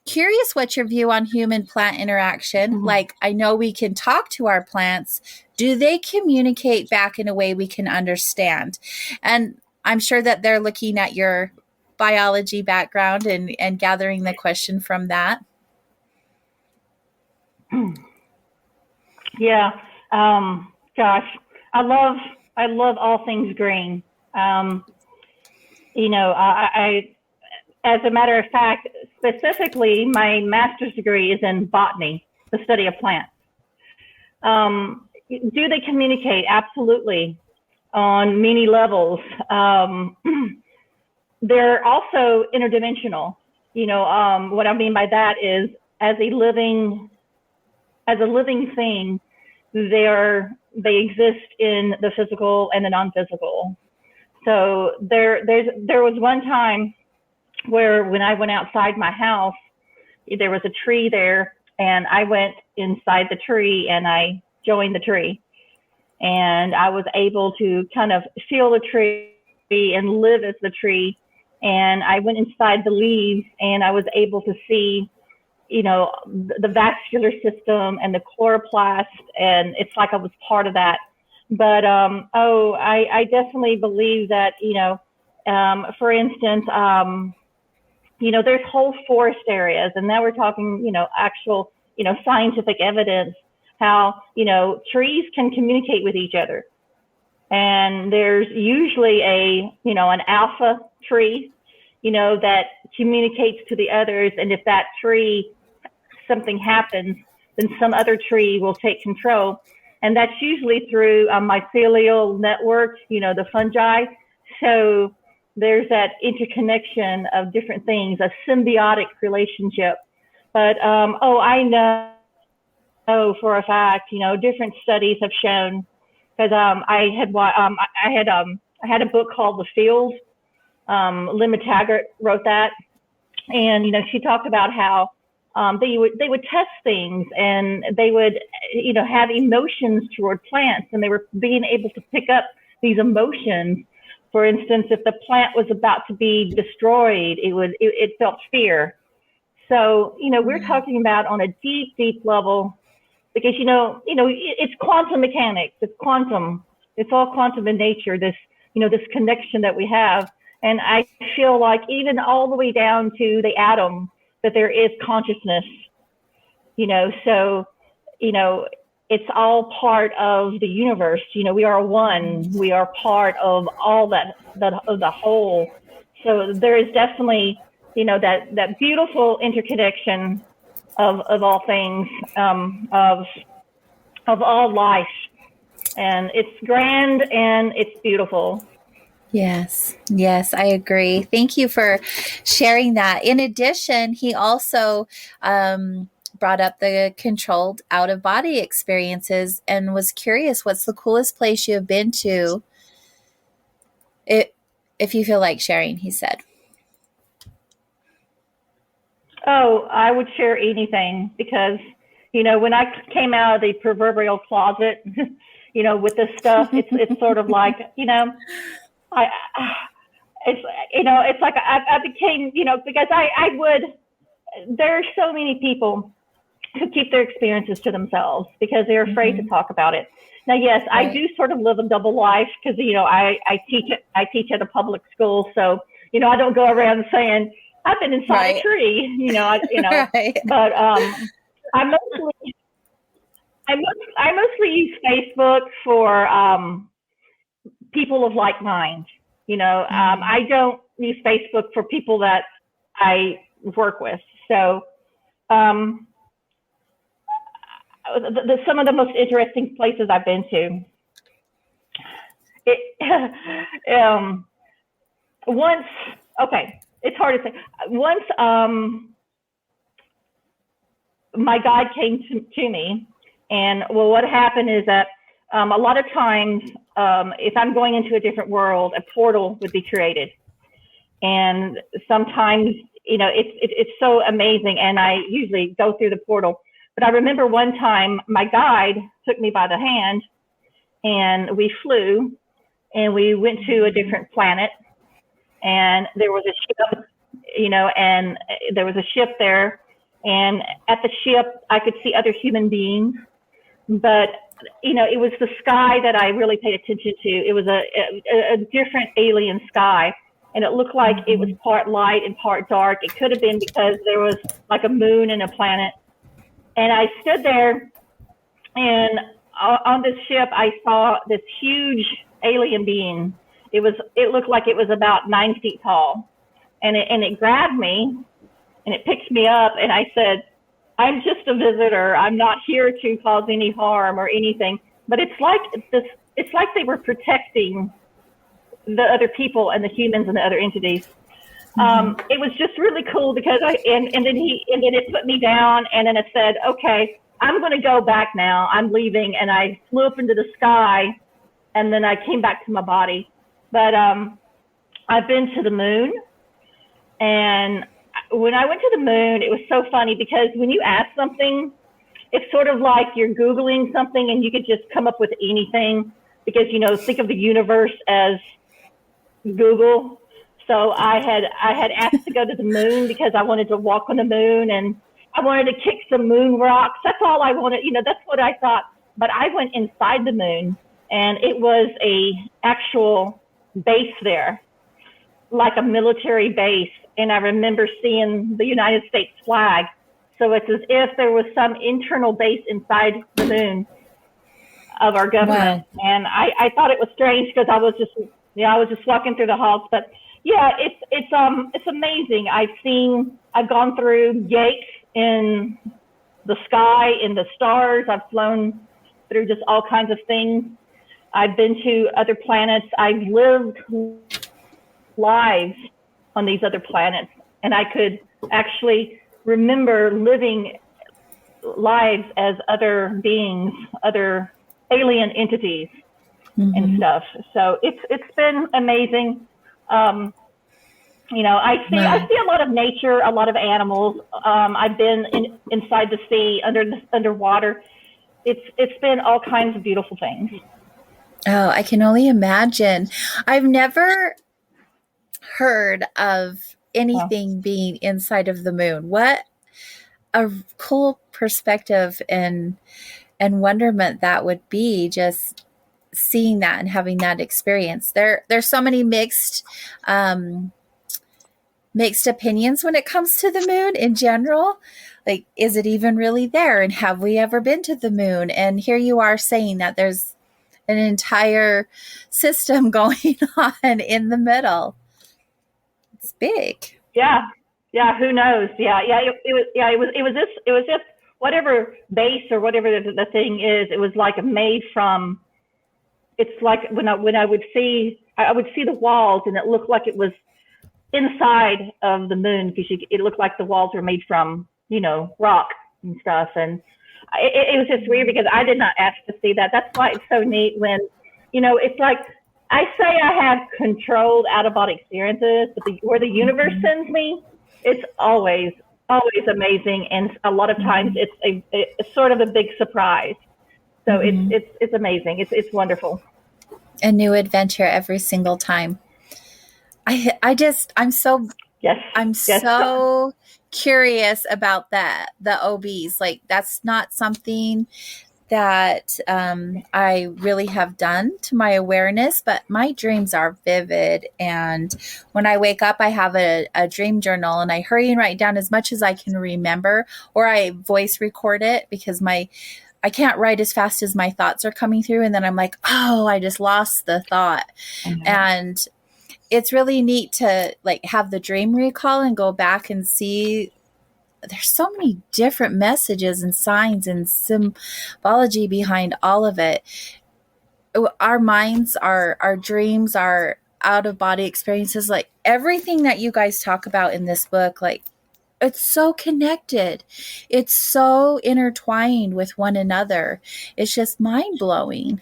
Curious what your view on human plant interaction. Mm-hmm. Like, I know we can talk to our plants. Do they communicate back in a way we can understand? And I'm sure that they're looking at your biology background and gathering the question from that. Yeah. Gosh, I love all things green. I as a matter of fact, specifically, my master's degree is in botany, the study of plants. Do they communicate? Absolutely, on many levels. They're also interdimensional. What I mean by that is, as a living thing, they exist in the physical and the non-physical. So there was one time where when I went outside my house, there was a tree there, and I went inside the tree and I joined the tree, and I was able to kind of feel the tree and live as the tree. And I went inside the leaves and I was able to see, the vascular system and the chloroplast, and it's like I was part of that. But, I definitely believe that, for instance, there's whole forest areas, and now we're talking, actual, scientific evidence, how, trees can communicate with each other. And there's usually an alpha tree, that communicates to the others. And if that tree, something happens, then some other tree will take control. And that's usually through a mycelial network, the fungi. So there's that interconnection of different things, a symbiotic relationship. But, I know for a fact, different studies have shown, because I had a book called The Field. Lynn wrote that. And, she talked about how they would test things, and they would, have emotions toward plants, and they were being able to pick up these emotions. For instance, if the plant was about to be destroyed, it felt fear. So, we're talking about on a deep, deep level, because, it's quantum mechanics. It's quantum. It's all quantum in nature, this connection that we have. And I feel like even all the way down to the atom, that there is consciousness, so, it's all part of the universe. We are one. We are part of all that of the whole. So there is definitely, that beautiful interconnection of all things, of all life. And it's grand and it's beautiful. Yes, I agree. Thank you for sharing that. In addition, he also brought up the controlled out-of-body experiences and was curious, what's the coolest place you have been to? If you feel like sharing, he said. Oh, I would share anything, because, when I came out of the proverbial closet, with this stuff, it's sort of like, it's like I became, because I would, there are so many people who keep their experiences to themselves because they're afraid to talk about it. Now, yes, right. I do sort of live a double life because, I teach at a public school. So, I don't go around saying, I've been inside Right. a tree, Right. but I mostly I mostly use Facebook for people of like mind. I don't use Facebook for people that I work with. So some of the most interesting places I've been to. Once, okay, it's hard to say. Once my guide came to me, and well, what happened is that a lot of times, if I'm going into a different world, a portal would be created, and sometimes it's so amazing, and I usually go through the portal. But I remember one time my guide took me by the hand, and we flew, and we went to a different planet, and there was a ship, and there was a ship there, and at the ship I could see other human beings, but it was the sky that I really paid attention to. It was a different alien sky, and it looked like it was part light and part dark. It could have been because there was like a moon and a planet. And I stood there, and on this ship, I saw this huge alien being. It looked like it was about 9 feet tall, and it grabbed me, and it picked me up, and I said, "I'm just a visitor. I'm not here to cause any harm or anything." But it's like they were protecting the other people and the humans and the other entities. It was just really cool because and then it put me down, and then it said, "Okay, I'm going to go back now. I'm leaving." And I flew up into the sky, and then I came back to my body. But I've been to the moon, and when I went to the moon, it was so funny because when you ask something, it's sort of like you're Googling something and you could just come up with anything because, think of the universe as Google. So I had asked to go to the moon because I wanted to walk on the moon and I wanted to kick some moon rocks. That's all I wanted. That's what I thought. But I went inside the moon, and it was a actual base there, like a military base. And I remember seeing the United States flag. So it's as if there was some internal base inside the moon of our government. Wow. And I thought it was strange because I was just walking through the halls. But yeah, it's amazing. I've gone through gates in the sky, in the stars. I've flown through just all kinds of things. I've been to other planets. I've lived lives on these other planets, and I could actually remember living lives as other beings, other alien entities and stuff. So it's been amazing. I see a lot of nature, a lot of animals. I've been inside the sea, underwater. It's been all kinds of beautiful things. Oh, I can only imagine. I've never heard of anything being inside of the moon. What a cool perspective and wonderment that would be, just seeing that and having that experience. There's so many mixed opinions when it comes to the moon in general. Like, is it even really there? And have we ever been to the moon? And here you are saying that there's an entire system going on in the middle. It's big. Yeah. Who knows? It was just whatever base or whatever the thing is. It was like made from. It's like when I would see the walls, and it looked like it was inside of the moon because it looked like the walls were made from rock and stuff. And it was just weird because I did not ask to see that. That's why it's so neat when it's like. I say I have controlled out-of-body experiences, but where the universe sends me, it's always amazing, and a lot of times it's sort of a big surprise. So it's amazing. It's wonderful. A new adventure every single time. I'm so curious about that. The OBs, like, that's not something that I really have done to my awareness, but my dreams are vivid. And when I wake up, I have a dream journal, and I hurry and write down as much as I can remember, or I voice record it because I can't write as fast as my thoughts are coming through. And then I'm like, oh, I just lost the thought. Mm-hmm. And it's really neat to like have the dream recall and go back and see there's so many different messages and signs and symbology behind all of it. Our minds, our dreams, our out of body experiences, like everything that you guys talk about in this book, like it's so connected. It's so intertwined with one another. It's just mind blowing.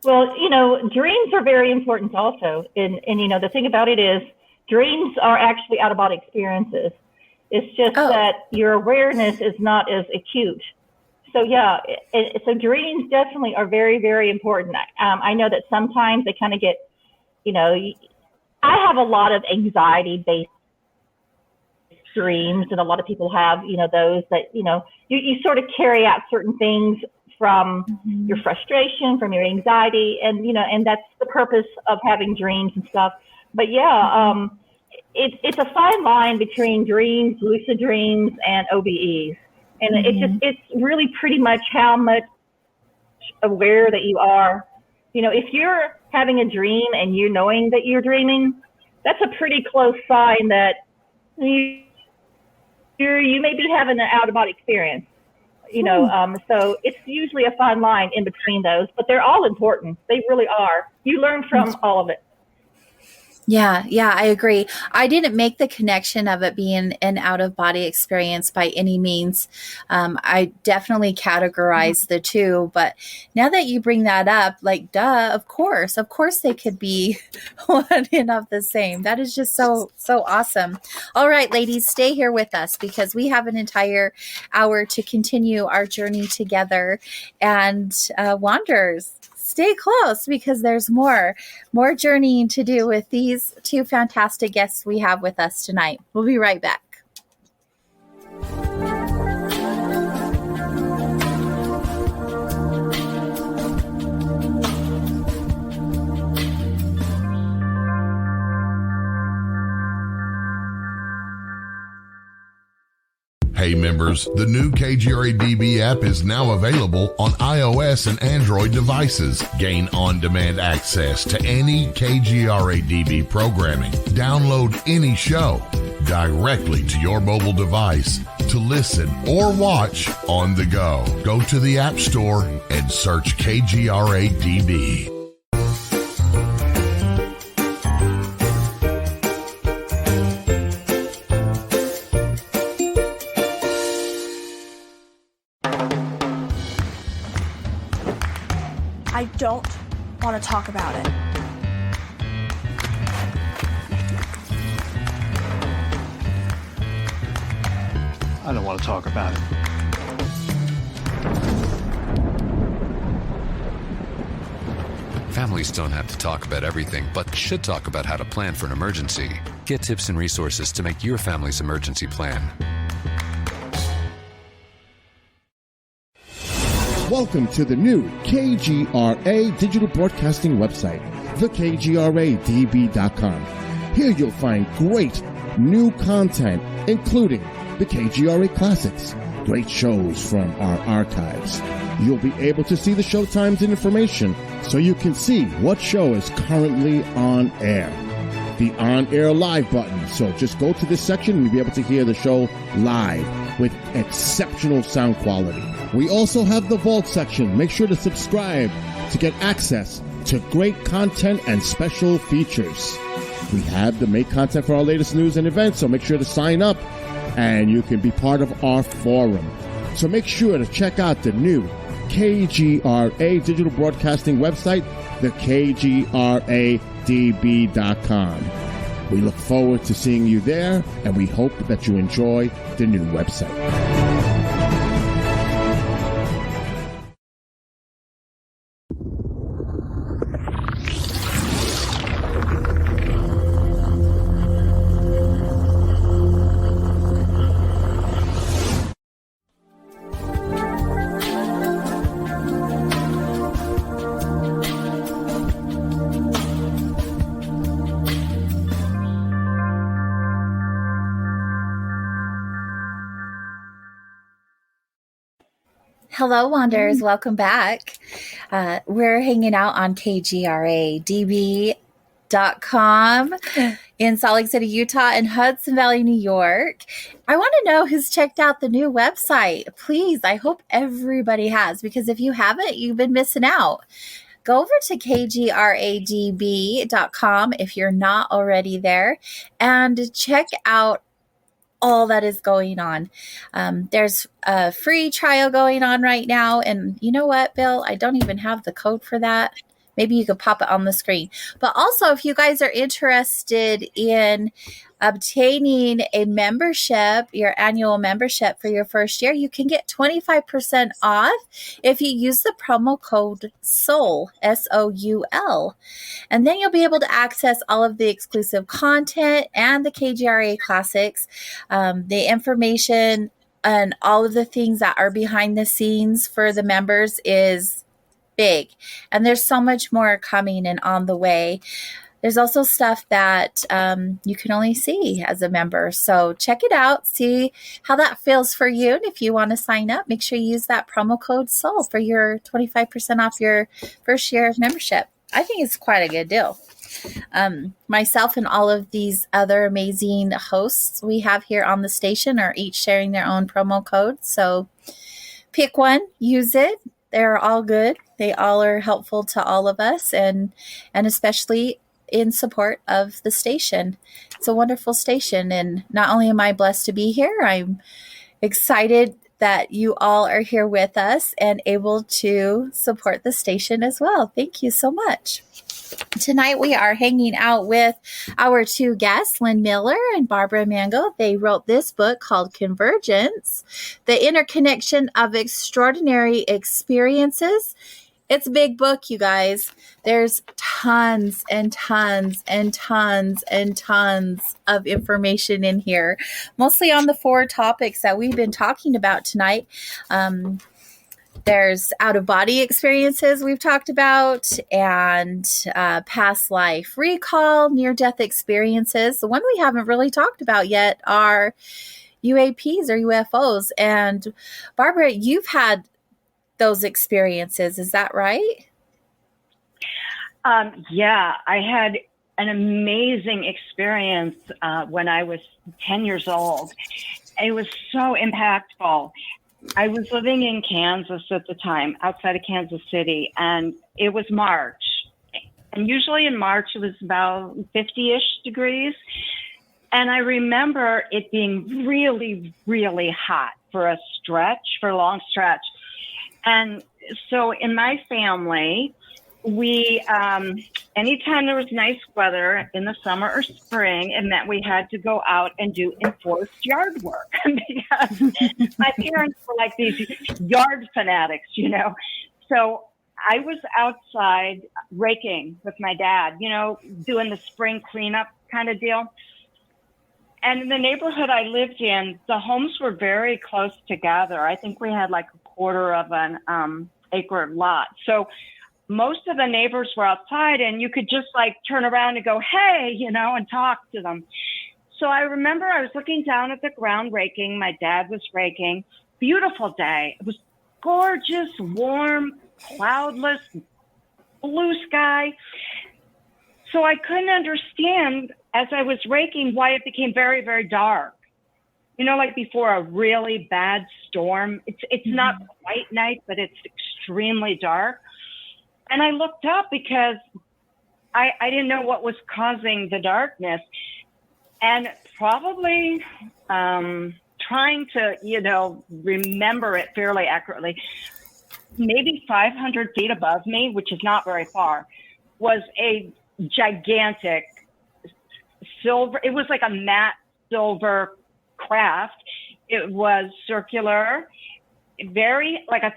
Well, dreams are very important also. And the thing about it is dreams are actually out-of-body experiences. It's just that your awareness is not as acute. So, yeah, so dreams definitely are very, very important. I know that sometimes they kind of get, I have a lot of anxiety-based dreams, and a lot of people have, those that, you sort of carry out certain things from your frustration, from your anxiety, and and that's the purpose of having dreams and stuff. But yeah, it's a fine line between dreams, lucid dreams, and OBEs, and it's really pretty much how much aware that you are. If you're having a dream and you're knowing that you're dreaming, that's a pretty close sign that you may be having an out of body experience. So it's usually a fine line in between those, but they're all important. They really are. You learn from all of it. Yeah, I agree. I didn't make the connection of it being an out-of-body experience by any means. I definitely categorize the two, but now that you bring that up, like, duh, of course they could be one and of the same. That is just so awesome. All right, ladies, stay here with us because we have an entire hour to continue our journey together. And Wanderers, stay close because there's more journeying to do with these two fantastic guests we have with us tonight. We'll be right back. Hey members, the new KGRA-DB app is now available on iOS and Android devices. Gain on-demand access to any KGRA-DB programming. Download any show directly to your mobile device to listen or watch on the go. Go to the App Store and search KGRA-DB. I don't want to talk about it. I don't want to talk about it. Families don't have to talk about everything, but should talk about how to plan for an emergency. Get tips and resources to make your family's emergency plan. Welcome to the new KGRA digital broadcasting website, thekgradb.com. Here you'll find great new content, including the KGRA classics, great shows from our archives. You'll be able to see the show times and information so you can see what show is currently on air. The on-air live button. So just go to this section and you'll be able to hear the show live with exceptional sound quality. We also have the Vault section. Make sure to subscribe to get access to great content and special features. We have the make content for our latest news and events, so make sure to sign up and you can be part of our forum. So make sure to check out the new KGRA digital broadcasting website, thekgradb.com. We look forward to seeing you there, and we hope that you enjoy the new website. Hello, Wanderers. Welcome back. We're hanging out on KGRADB.com in Salt Lake City, Utah, and Hudson Valley, New York. I want to know who's checked out the new website. Please, I hope everybody has, because if you haven't, you've been missing out. Go over to KGRADB.com if you're not already there and check out all that is going on. There's a free trial going on right now. And you know what, Bill? I don't even have the code for that. Maybe you could pop it on the screen. But also, if you guys are interested in obtaining a membership, your annual membership for your first year, you can get 25% off if you use the promo code SOUL, SOUL. And then you'll be able to access all of the exclusive content and the KGRA classics, the information and all of the things that are behind the scenes for the members is big. And there's so much more coming and on the way. There's also stuff that you can only see as a member. So check it out. See how that feels for you. And if you want to sign up, make sure you use that promo code SOUL for your 25% off your first year of membership. I think it's quite a good deal. Myself and all of these other amazing hosts we have here on the station are each sharing their own promo code. So pick one, use it. They're all good. They all are helpful to all of us and especially in support of the station. It's a wonderful station. And not only am I blessed to be here, I'm excited that you all are here with us and able to support the station as well. Thank you so much. Tonight we are hanging out with our two guests, Lynn Miller and Barbara Mango. They wrote this book called Convergence, The Interconnection of Extraordinary Experiences. It's a big book, you guys. There's tons and tons and tons and tons of information in here, mostly on the 4 topics that we've been talking about tonight. There's out-of-body experiences we've talked about, and past life recall, near-death experiences. The one we haven't really talked about yet are UAPs or UFOs. And Barbara, you've had those experiences. Is that right? Yeah, I had an amazing experience when I was 10 years old. It was so impactful. I was living in Kansas at the time, outside of Kansas City, and it was March. And usually in March, it was about 50-ish degrees. And I remember it being really, really hot for a long stretch. And so in my family, we, anytime there was nice weather in the summer or spring, it meant we had to go out and do enforced yard work because my parents were like these yard fanatics, you know. So I was outside raking with my dad, you know, doing the spring cleanup kind of deal. And in the neighborhood I lived in, the homes were very close together. I think we had like a quarter of an acre lot. So most of the neighbors were outside and you could just like turn around and go, hey, you know, and talk to them. So I remember I was looking down at the ground raking. My dad was raking. Beautiful day. It was gorgeous, warm, cloudless, blue sky. So I couldn't understand as I was raking why it became very, very dark. You know, like before a really bad storm, it's not quite night, but it's extremely dark. And I looked up because I didn't know what was causing the darkness. And probably trying to, you know, remember it fairly accurately, maybe 500 feet above me, which is not very far, was a gigantic silver. It was like a matte silver craft. It was circular, very like a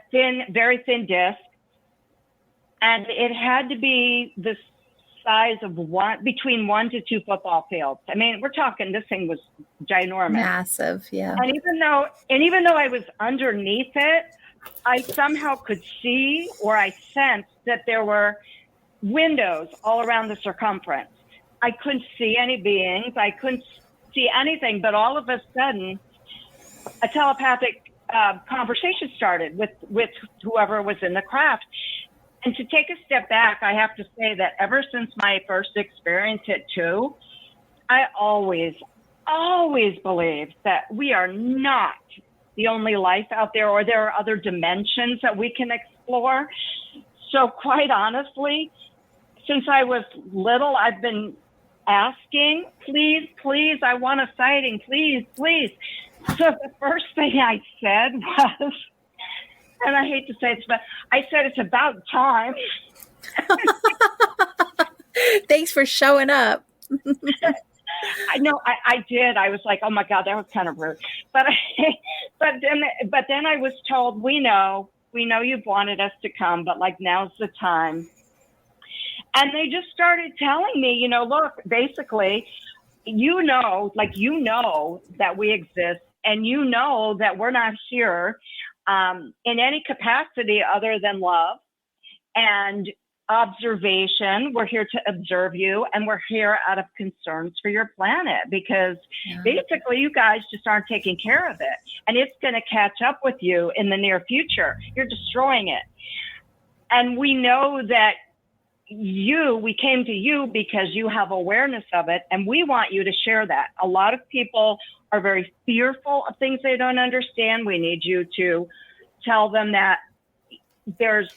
very thin disc. And it had to be the size of between 1 to 2 football fields. I mean, we're talking, this thing was ginormous. Massive, yeah. And even though I was underneath it, I somehow could see, or I sensed that there were windows all around the circumference. I couldn't see any beings. I couldn't see anything, but all of a sudden, a telepathic conversation started with whoever was in the craft. And to take a step back, I have to say that ever since my first experience at 2, I always believed that we are not the only life out there, or there are other dimensions that we can explore. So quite honestly, since I was little, I've been asking, please, I want a sighting, please. So the first thing I said was, and I hate to say it, but I said it's about time. Thanks for showing up. I know I did. I was like, oh my God, that was kind of rude. But then I was told, we know you've wanted us to come, but like now's the time. And they just started telling me, look, basically, that we exist, and that we're not here in any capacity other than love and observation. We're here to observe you, and we're here out of concerns for your planet, because basically you guys just aren't taking care of it, and it's going to catch up with you in the near future. You're destroying it. And we know that we came to you because you have awareness of it, and we want you to share that. A lot of people are very fearful of things they don't understand. We need you to tell them that there's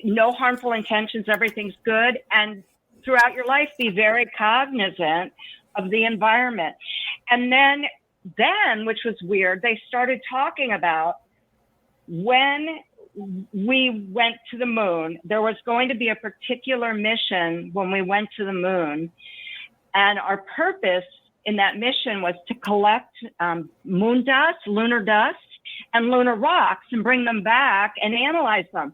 no harmful intentions, everything's good, and throughout your life, be very cognizant of the environment. And then, which was weird, they started talking about when we went to the moon, there was going to be a particular mission when we went to the moon. And our purpose in that mission was to collect moon dust, lunar dust, and lunar rocks and bring them back and analyze them.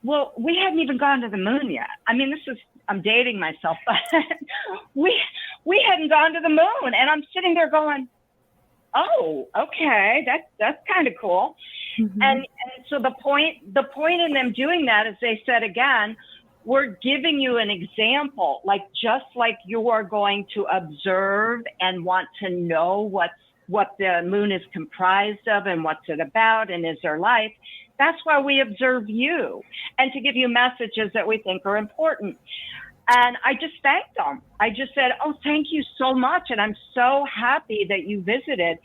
Well, we hadn't even gone to the moon yet. I mean, I'm dating myself, but we hadn't gone to the moon. And I'm sitting there going, oh, okay, that's kind of cool. Mm-hmm. And so the point in them doing that is they said, again, we're giving you an example, just like you are going to observe and want to know what the moon is comprised of and what's it about and is there life. That's why we observe you, and to give you messages that we think are important. And I just thanked them. I just said, oh, thank you so much. And I'm so happy that you visited.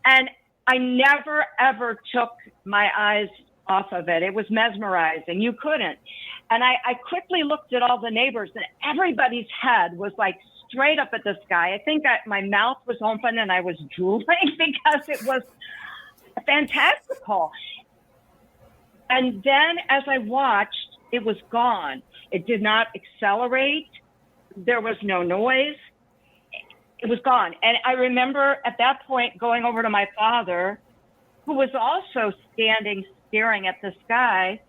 And I never, ever took my eyes off of it. It was mesmerizing. You couldn't. And I quickly looked at all the neighbors, and everybody's head was like straight up at the sky. I think my mouth was open and I was drooling because it was fantastical. And then as I watched, it was gone. It did not accelerate. There was no noise. It was gone. And I remember at that point going over to my father, who was also standing staring at the sky.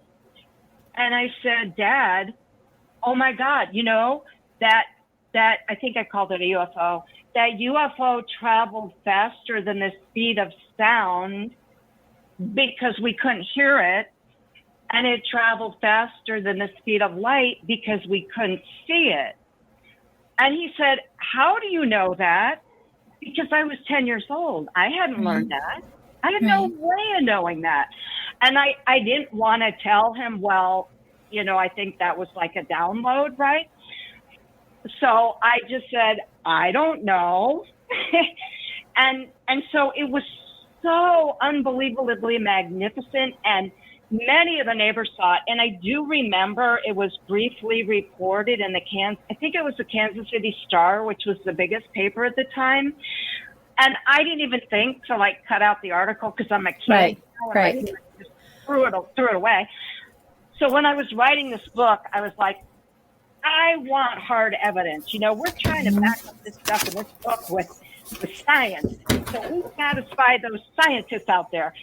And I said, Dad, oh my God, that I think I called it a UFO. That UFO traveled faster than the speed of sound because we couldn't hear it. And it traveled faster than the speed of light because we couldn't see it. And he said, how do you know that? Because I was 10 years old. I hadn't learned that. I had no way of knowing that. And I didn't want to tell him, well, I think that was like a download, right? So I just said, I don't know. and so it was so unbelievably magnificent, and many of the neighbors saw it. And I do remember it was briefly reported in I think it was the Kansas City Star, which was the biggest paper at the time. And I didn't even think to cut out the article because I'm a kid. Right. I just threw it away. So when I was writing this book, I was like, I want hard evidence. We're trying to back up this stuff in this book with science. So we satisfy those scientists out there.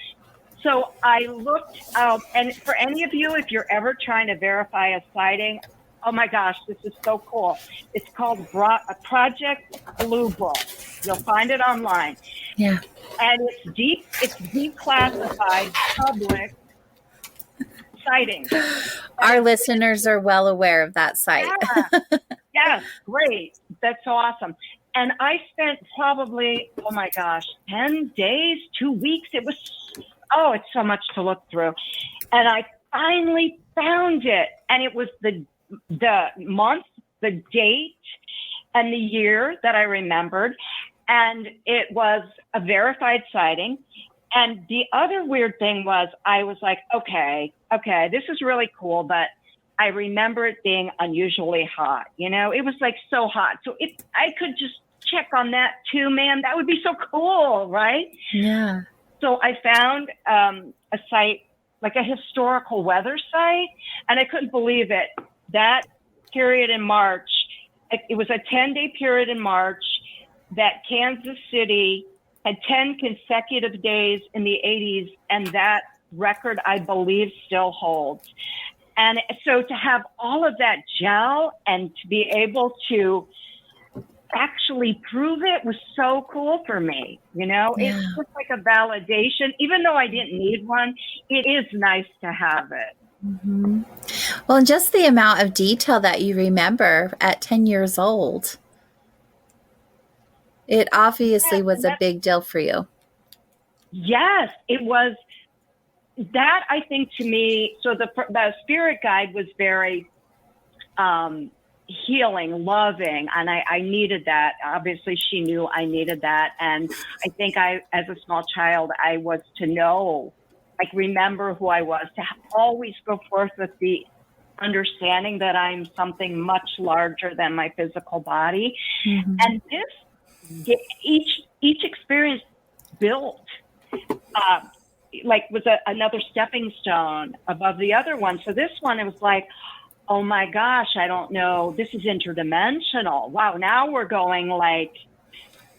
So I looked out, and for any of you, if you're ever trying to verify a sighting, oh my gosh, this is so cool. It's called Project Blue Book. You'll find it online. Yeah. And it's declassified public sightings. Our listeners are well aware of that site. Yeah. Yes, great. That's so awesome. And I spent probably, 10 days, 2 weeks. It was oh, it's so much to look through. And I finally found it. And it was the month, the date, and the year that I remembered. And it was a verified sighting. And the other weird thing was I was like, okay, this is really cool, but I remember it being unusually hot. You know, it was like so hot. So if I could just check on that too, man, that would be so cool, right? Yeah. So I found a site, like a historical weather site, and I couldn't believe it. That period in March, it was a 10-day period in March that Kansas City had 10 consecutive days in the 80s, and that record, I believe, still holds. And so to have all of that gel and to be able to actually prove it was so cool for me. You know, it's just like a validation. Even though I didn't need one, it is nice to have it. Mm-hmm. Well, and just the amount of detail that you remember at 10 years old, it obviously was a big deal for you. Yes, it was. That, I think, to me, so the spirit guide was very healing, loving, and I needed that. Obviously, she knew I needed that. And I think as a small child, I was to know, like, remember who I was, to always go forth with the understanding that I'm something much larger than my physical body. Mm-hmm. And each experience built, was another stepping stone above the other one. So this one, it was like, oh my gosh, I don't know. This is interdimensional. Wow. Now we're going like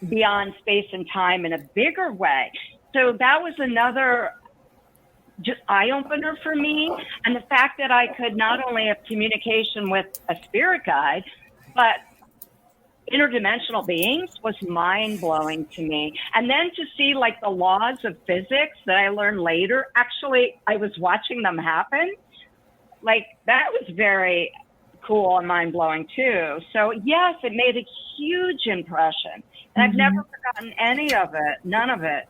beyond space and time in a bigger way. So that was another just eye opener for me. And the fact that I could not only have communication with a spirit guide, but interdimensional beings was mind-blowing to me. And then to see like the laws of physics that I learned later, actually, I was watching them happen. Like, that was very cool and mind-blowing too. So yes, it made a huge impression. And I've never forgotten any of it, none of it.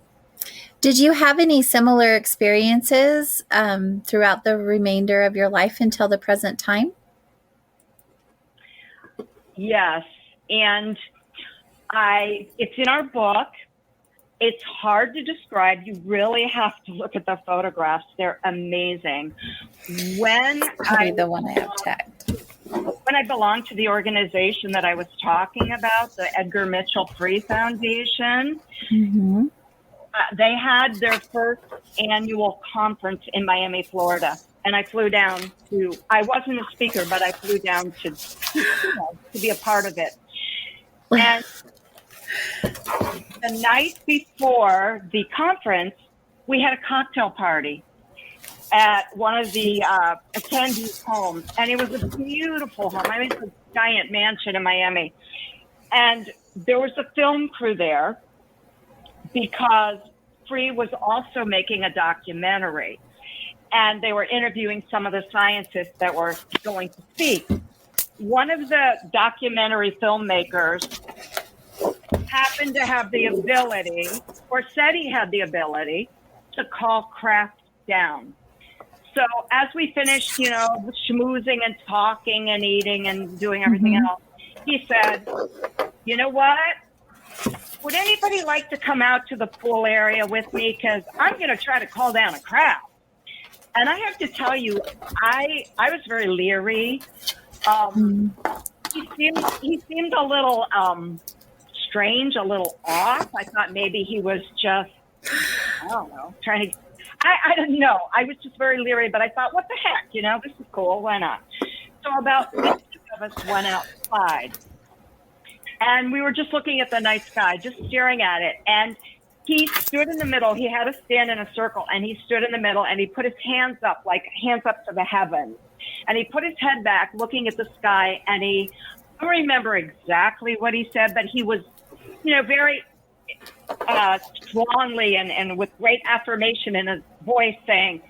Did you have any similar experiences throughout the remainder of your life until the present time? Yes. And it's in our book. It's hard to describe. You really have to look at the photographs. They're amazing. Probably the one I have tagged. When I belonged to the organization that I was talking about, the Edgar Mitchell Free Foundation, they had their first annual conference in Miami, Florida. And I flew down I wasn't a speaker, but I flew down to be a part of it. And the night before the conference, we had a cocktail party at one of the attendees' homes. And it was a beautiful home. I mean, it's a giant mansion in Miami. And there was a film crew there because Free was also making a documentary. And they were interviewing some of the scientists that were going to speak. One of the documentary filmmakers happened to have the ability, or said he had the ability, to call craft down. So as we finished, schmoozing and talking and eating and doing everything else, he said, you know what? Would anybody like to come out to the pool area with me? Because I'm going to try to call down a craft. And I have to tell you, I was very leery. He seemed a little strange, a little off. I thought maybe he was just, I don't know, trying to, I don't know. I was just very leery, but I thought, what the heck, this is cool. Why not? So about 50 of us went outside. And we were just looking at the night sky, just staring at it. And he stood in the middle. He had us stand in a circle, and he stood in the middle, and he put his hands up, like hands up to the heavens. And he put his head back, looking at the sky, and I don't remember exactly what he said, but he was, very strongly and with great affirmation in his voice saying,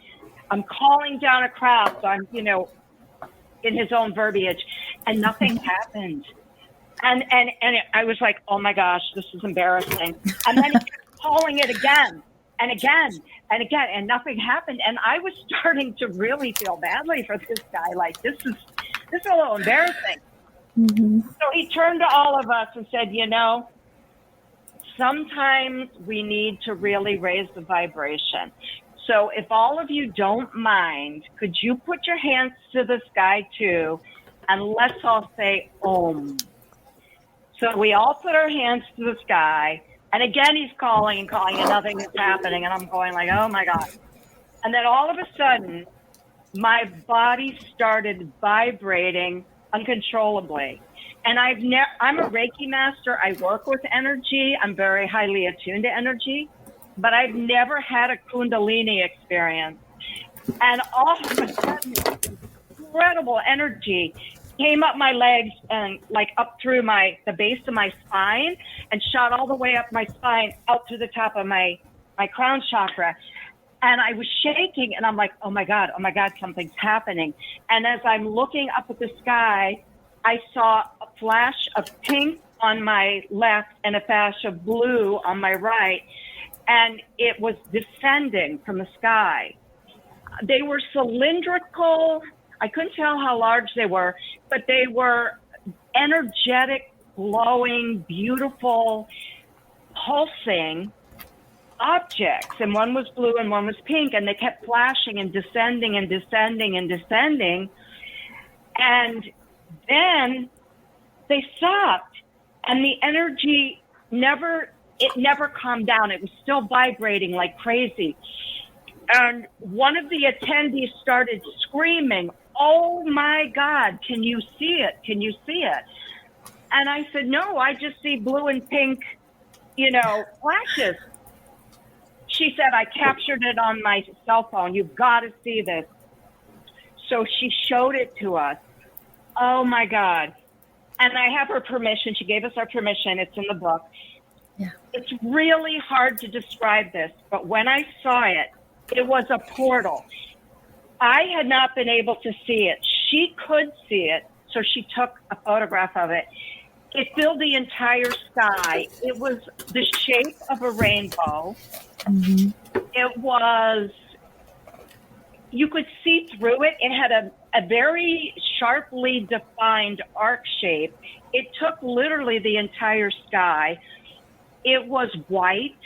I'm calling down a craft. I'm, in his own verbiage, and nothing happened. And I was like, oh my gosh, this is embarrassing. And then he kept calling it again and again. And again, and nothing happened. And I was starting to really feel badly for this guy. Like, this is a little embarrassing. Mm-hmm. So he turned to all of us and said, sometimes we need to really raise the vibration. So if all of you don't mind, could you put your hands to the sky too? And let's all say Om. So we all put our hands to the sky. And again, he's calling and calling and nothing is happening. And I'm going like, oh my God. And then all of a sudden, my body started vibrating uncontrollably. And I'm a Reiki master. I work with energy. I'm very highly attuned to energy, but I've never had a Kundalini experience. And all of a sudden, incredible energy came up my legs and like up through the base of my spine and shot all the way up my spine out to the top of my crown chakra. And I was shaking and I'm like, oh my God, something's happening. And as I'm looking up at the sky, I saw a flash of pink on my left and a flash of blue on my right. And it was descending from the sky. They were cylindrical. I couldn't tell how large they were, but they were energetic, glowing, beautiful, pulsing objects. And one was blue and one was pink, and they kept flashing and descending and descending and descending. And then they stopped, and the energy never calmed down. It was still vibrating like crazy. And one of the attendees started screaming, oh my God, can you see it? Can you see it? And I said, no, I just see blue and pink, flashes. She said, I captured it on my cell phone. You've got to see this. So she showed it to us. Oh my God. And I have her permission. She gave us our permission. It's in the book. Yeah. It's really hard to describe this, but when I saw it, it was a portal. I had not been able to see it. She could see it, so she took a photograph of it. It filled the entire sky. It was the shape of a rainbow. Mm-hmm. It was, you could see through it. It had a very sharply defined arc shape. It took literally the entire sky. It was white.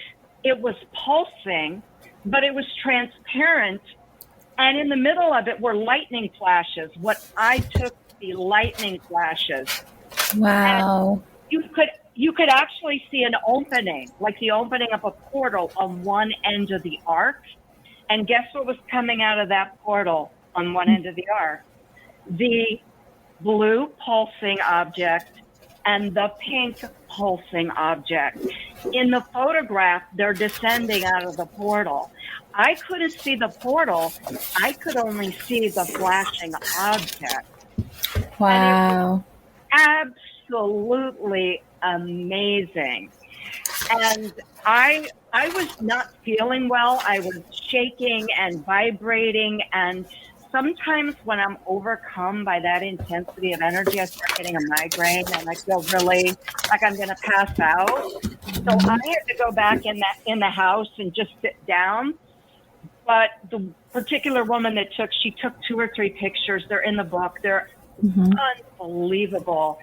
It was pulsing, but it was transparent. And in the middle of it were lightning flashes, what I took to be lightning flashes. Wow. And you could actually see an opening, like the opening of a portal on one end of the arc. And guess what was coming out of that portal on one end of the arc? The blue pulsing object and the pink pulsing object. In the photograph, they're descending out of the portal. I couldn't see the portal. I could only see the flashing object. Wow. Absolutely amazing. And I was not feeling well. I was shaking and vibrating. And sometimes when I'm overcome by that intensity of energy, I start getting a migraine and I feel really like I'm going to pass out. So I had to go back in the house and just sit down. But the particular woman she took 2 or 3 pictures. They're in the book. They're unbelievable.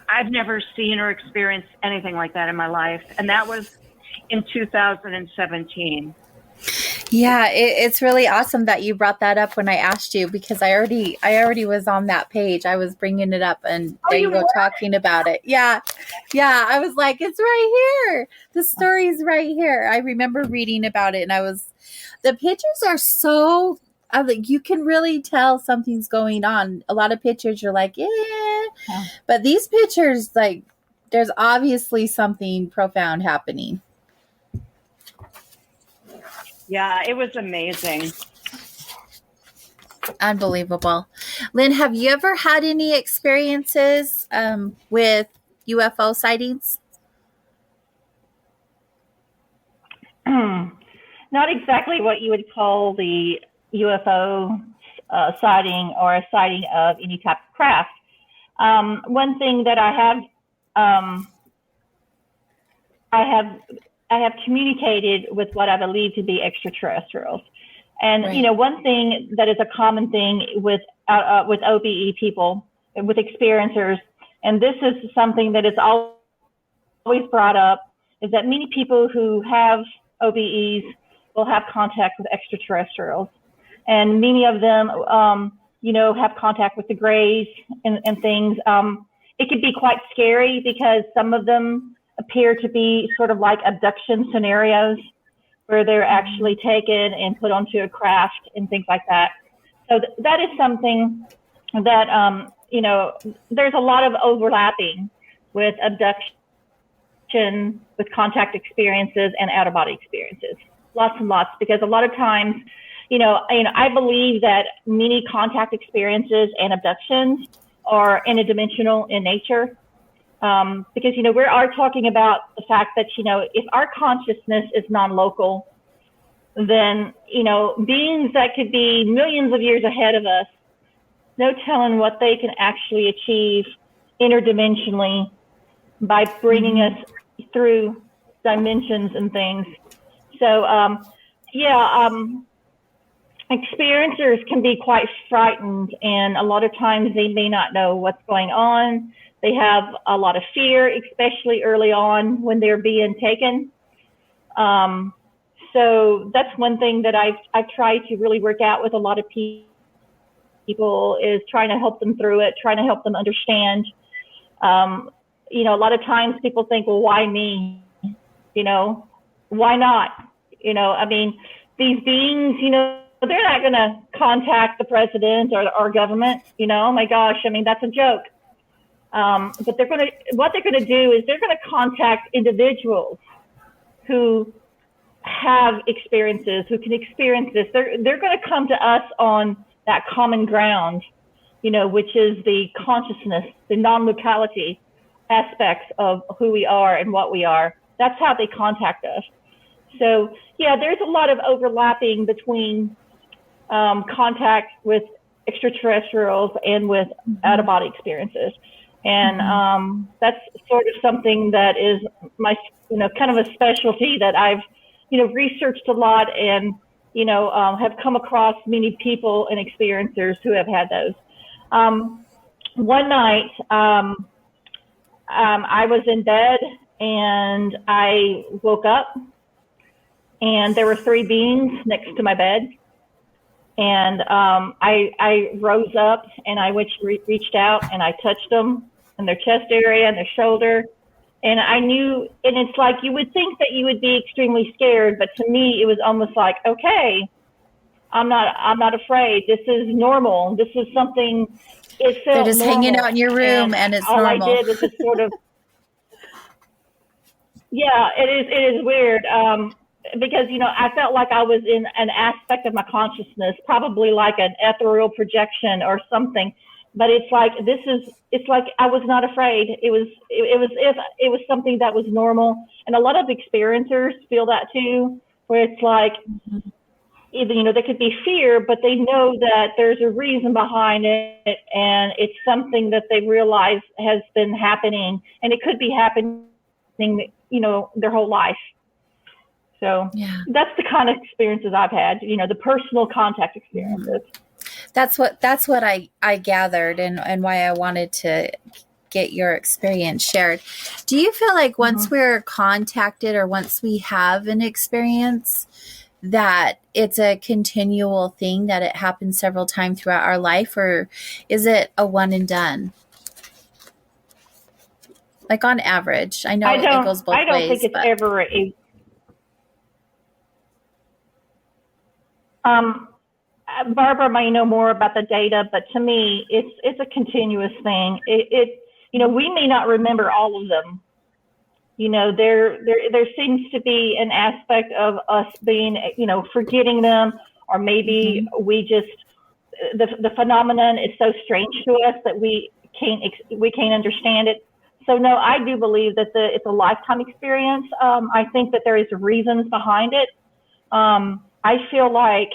I've never seen or experienced anything like that in my life. And that was in 2017. Yeah, it's really awesome that you brought that up when I asked you, because I already was on that page. I was bringing it up and there you go talking about it. Yeah. I was like, it's right here. The story's right here. I remember reading about it, and the pictures are so, you can really tell something's going on. A lot of pictures you're like, yeah. But these pictures, like, there's obviously something profound happening. Yeah, it was amazing. Unbelievable. Lynn, have you ever had any experiences with UFO sightings? Not exactly what you would call the UFO sighting or a sighting of any type of craft. One thing that I have I have communicated with what I believe to be extraterrestrials. And, Right. One thing that is a common thing with OBE people, with experiencers, and this is something that is always brought up, is that many people who have OBEs will have contact with extraterrestrials. And many of them, have contact with the Greys and things. It could be quite scary because some of them appear to be sort of like abduction scenarios where they're actually taken and put onto a craft and things like that. So that is something that, there's a lot of overlapping with abduction, with contact experiences and out-of-body experiences. Lots and lots, because a lot of times, I believe that many contact experiences and abductions are interdimensional in nature. Because, we are talking about the fact that, if our consciousness is non-local, then, beings that could be millions of years ahead of us, no telling what they can actually achieve interdimensionally by bringing us through dimensions and things. So, experiencers can be quite frightened, and a lot of times they may not know what's going on. They have a lot of fear, especially early on when they're being taken. So that's one thing that I've tried to really work out with a lot of people, is trying to help them through it, trying to help them understand. A lot of times people think, well, why me? Why not? These beings, they're not going to contact the president or our government. Oh my gosh, that's a joke. But what they're going to do is they're going to contact individuals who have experiences, who can experience this. They're going to come to us on that common ground, which is the consciousness, the non-locality aspects of who we are and what we are. That's how they contact us. So, there's a lot of overlapping between contact with extraterrestrials and with out-of-body experiences. And that's sort of something that is my, kind of a specialty that I've, researched a lot and, have come across many people and experiencers who have had those. One night, I was in bed and I woke up and there were 3 beings next to my bed. And I rose up and I reached out and I touched them in their chest area and their shoulder. And I knew, and it's like, you would think that you would be extremely scared, but to me, it was almost like, okay, I'm not afraid. This is normal. This is something, it felt They're just normal. hanging out in your room and it's all normal. I did was just sort of, it is weird. Because, I felt like I was in an aspect of my consciousness, probably like an ethereal projection or something. But it's like I was not afraid. It was something that was normal. And a lot of experiencers feel that too, where it's like, either, there could be fear, but they know that there's a reason behind it. And it's something that they realize has been happening, and it could be happening, their whole life. So that's the kind of experiences I've had, the personal contact experiences. That's what I gathered and why I wanted to get your experience shared. Do you feel like once we're contacted or once we have an experience that it's a continual thing, that it happens several times throughout our life, or is it a one and done? Like on average, I know it goes both ways. I don't think it's ever a... Barbara may know more about the data, but to me, it's a continuous thing. We may not remember all of them. There seems to be an aspect of us being, forgetting them, or maybe we just, the phenomenon is so strange to us that we can't understand it. So no, I do believe that it's a lifetime experience. I think that there is reasons behind it. I feel like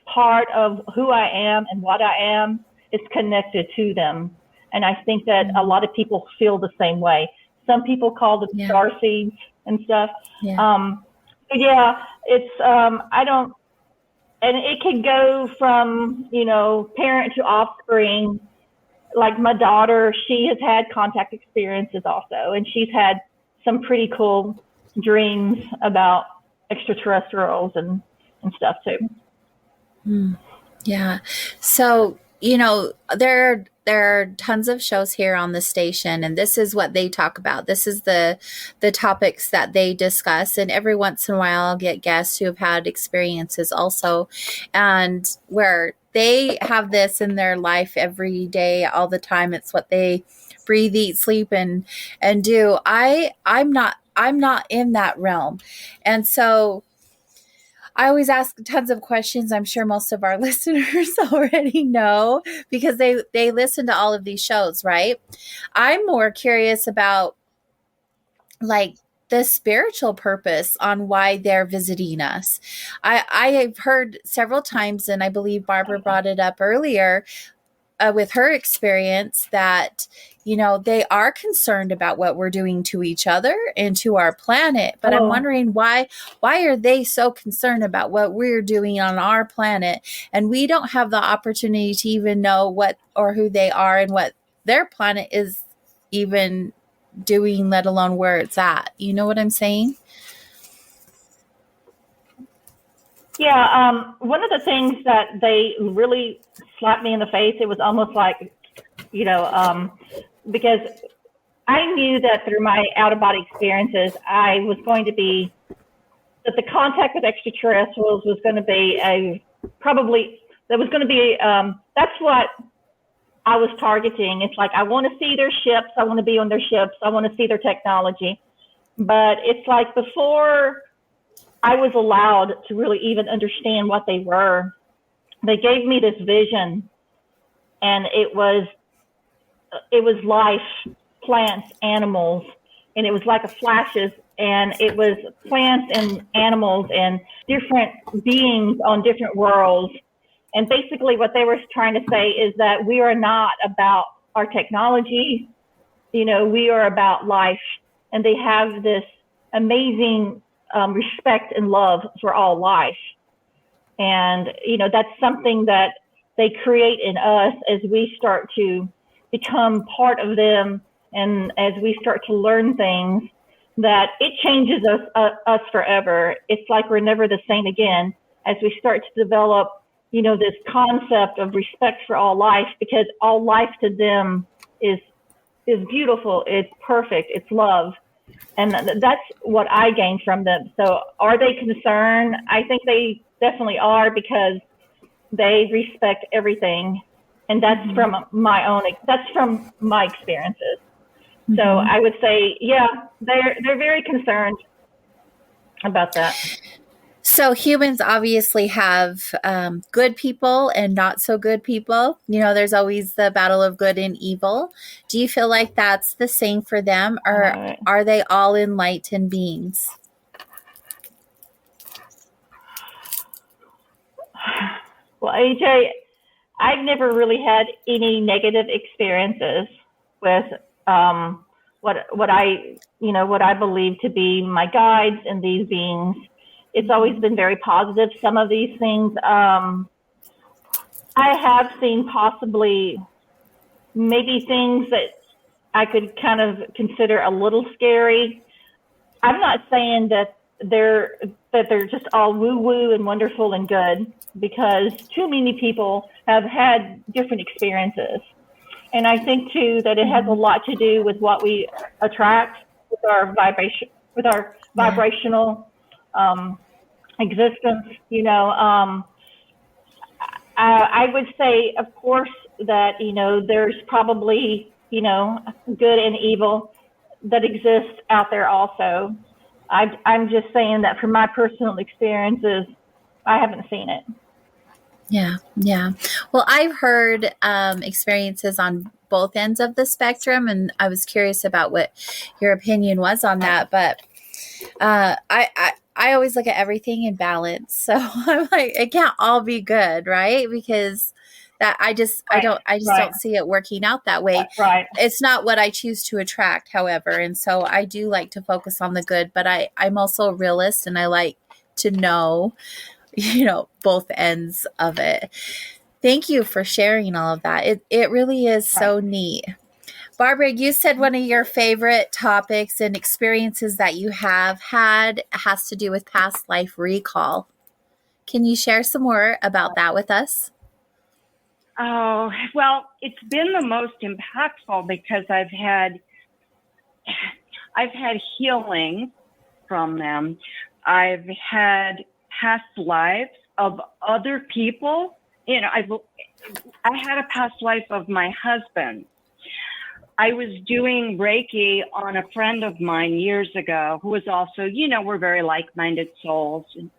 part of who I am and what I am is connected to them. And I think that a lot of people feel the same way. Some people call them star seeds. and stuff. Yeah. So yeah, it's I don't, and it can go from, you know, parent to offspring. Like my daughter, she has had contact experiences also, and she's had some pretty cool dreams about extraterrestrials and stuff too. Yeah. So, you know, there are tons of shows here on the station, and this is what they talk about. This is the topics that they discuss, and every once in a while I'll get guests who have had experiences also, and where they have this in their life every day, all the time. It's what they breathe, eat, sleep, and do. I'm not in that realm. And so I always ask tons of questions. I'm sure most of our listeners already know because they listen to all of these shows, right? I'm more curious about like the spiritual purpose on why they're visiting us. I have heard several times, and I believe Barbara brought it up earlier, with her experience, that, you know, they are concerned about what we're doing to each other and to our planet. But I'm wondering why are they so concerned about what we're doing on our planet, and we don't have the opportunity to even know what or who they are and what their planet is even doing, let alone where it's at. You know what I'm saying? Yeah, one of the things that they really slapped me in the face, it was almost like, you know, because I knew that through my out-of-body experiences, I was going to be, that the contact with extraterrestrials was going to be that's what I was targeting. It's like, I want to see their ships, I want to be on their ships, I want to see their technology. But it's like before I was allowed to really even understand what they were, they gave me this vision, and it was life, plants, animals, and it was like a flashes, and it was plants and animals and different beings on different worlds. And basically what they were trying to say is that we are not about our technology, you know, we are about life. And they have this amazing respect and love for all life. And, you know, that's something that they create in us as we start to become part of them, and as we start to learn things, that it changes us forever. It's like we're never the same again as we start to develop, you know, this concept of respect for all life, because all life to them is beautiful, it's perfect, it's love. And that's what I gained from them. So are they concerned? I think they definitely are, because they respect everything. And that's from my experiences. Mm-hmm. So I would say, yeah, they're very concerned about that. So humans obviously have good people and not so good people. You know, there's always the battle of good and evil. Do you feel like that's the same for them, or are they all enlightened beings? Well, AJ, I've never really had any negative experiences with what I believe to be my guides and these beings. It's always been very positive. Some of these things I have seen possibly maybe things that I could kind of consider a little scary. I'm not saying that they're just all woo-woo and wonderful and good, because too many people have had different experiences. And I think too that it has a lot to do with what we attract with our vibrational existence. You know, I would say, of course, that, you know, there's probably, you know, good and evil that exists out there also. I'm just saying that from my personal experiences, I haven't seen it. Yeah. Yeah. Well, I've heard experiences on both ends of the spectrum, and I was curious about what your opinion was on that. But I always look at everything in balance. So I'm like, it can't all be good, right? Because That I just Right, right. don't see it working out that way. Right. It's not what I choose to attract, however. And so I do like to focus on the good, but I'm also a realist and I like to know, both ends of it. Thank you for sharing all of that. It really is so neat. Barbara, you said one of your favorite topics and experiences that you have had has to do with past life recall. Can you share some more about that with us? Oh, well, it's been the most impactful because I've had healing from them. I've had past lives of other people. I had a past life of my husband. I was doing Reiki on a friend of mine years ago who was also, we're very like-minded souls. And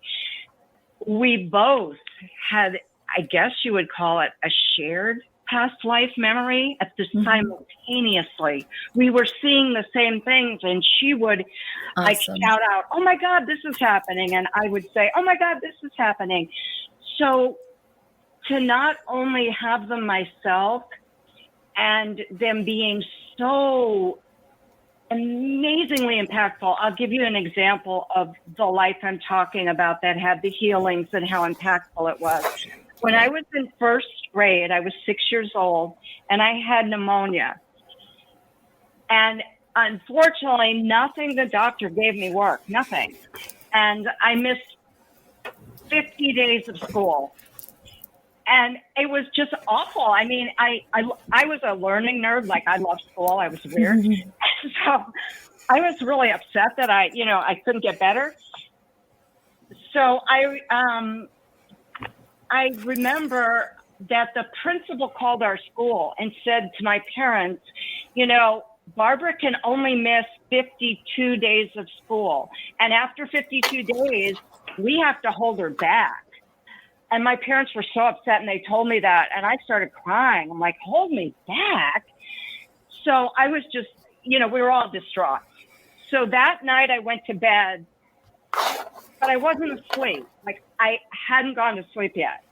we both had, I guess you would call it, a shared past life memory at the simultaneously. We were seeing the same things, and she would like shout out, "Oh my God, this is happening," and I would say, "Oh my God, this is happening." So to not only have them myself and them being so amazingly impactful. I'll give you an example of the life I'm talking about that had the healings and how impactful it was. When I was in first grade, I was 6 years old, and I had pneumonia. And unfortunately, nothing the doctor gave me worked, nothing. And I missed 50 days of school. And it was just awful. I mean, I was a learning nerd. Like, I loved school. I was weird. So I was really upset that I couldn't get better. So I remember that the principal called our school and said to my parents, Barbara can only miss 52 days of school. And after 52 days, we have to hold her back. And my parents were so upset, and they told me that, and I started crying. I'm like, hold me back? So I was just, we were all distraught. So that night I went to bed, but I wasn't asleep. Like, I hadn't gone to sleep yet.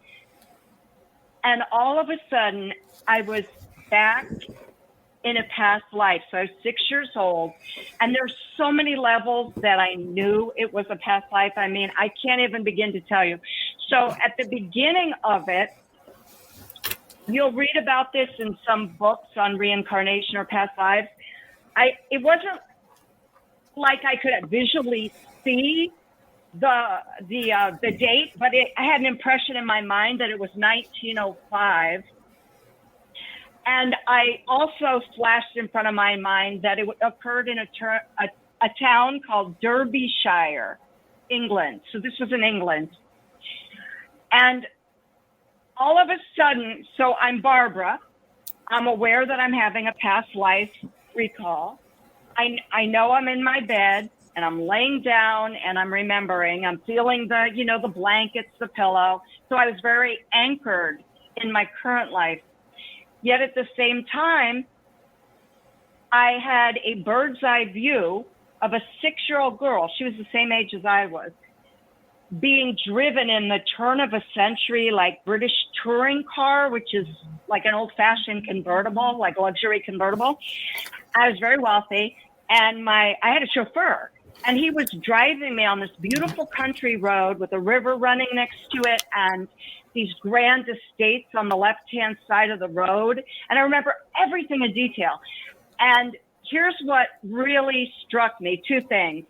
And all of a sudden, I was back in a past life. So I was 6 years old, and there's so many levels that I knew it was a past life. I mean, I can't even begin to tell you. So at the beginning of it, you'll read about this in some books on reincarnation or past lives. It wasn't like I could visually see the date, but I had an impression in my mind that it was 1905. And I also flashed in front of my mind that it occurred in a town called Derbyshire, England. So this was in England. And all of a sudden, so I'm Barbara. I'm aware that I'm having a past life recall. I know I'm in my bed, and I'm laying down, and I'm remembering. I'm feeling the blankets, the pillow. So I was very anchored in my current life. Yet at the same time, I had a bird's eye view of a 6-year-old girl. She was the same age as I was, being driven in the turn of a century, like British touring car, which is like an old fashioned convertible, like luxury convertible. I was very wealthy, and I had a chauffeur, and he was driving me on this beautiful country road with a river running next to it, and these grand estates on the left-hand side of the road. And I remember everything in detail. And here's what really struck me, 2 things.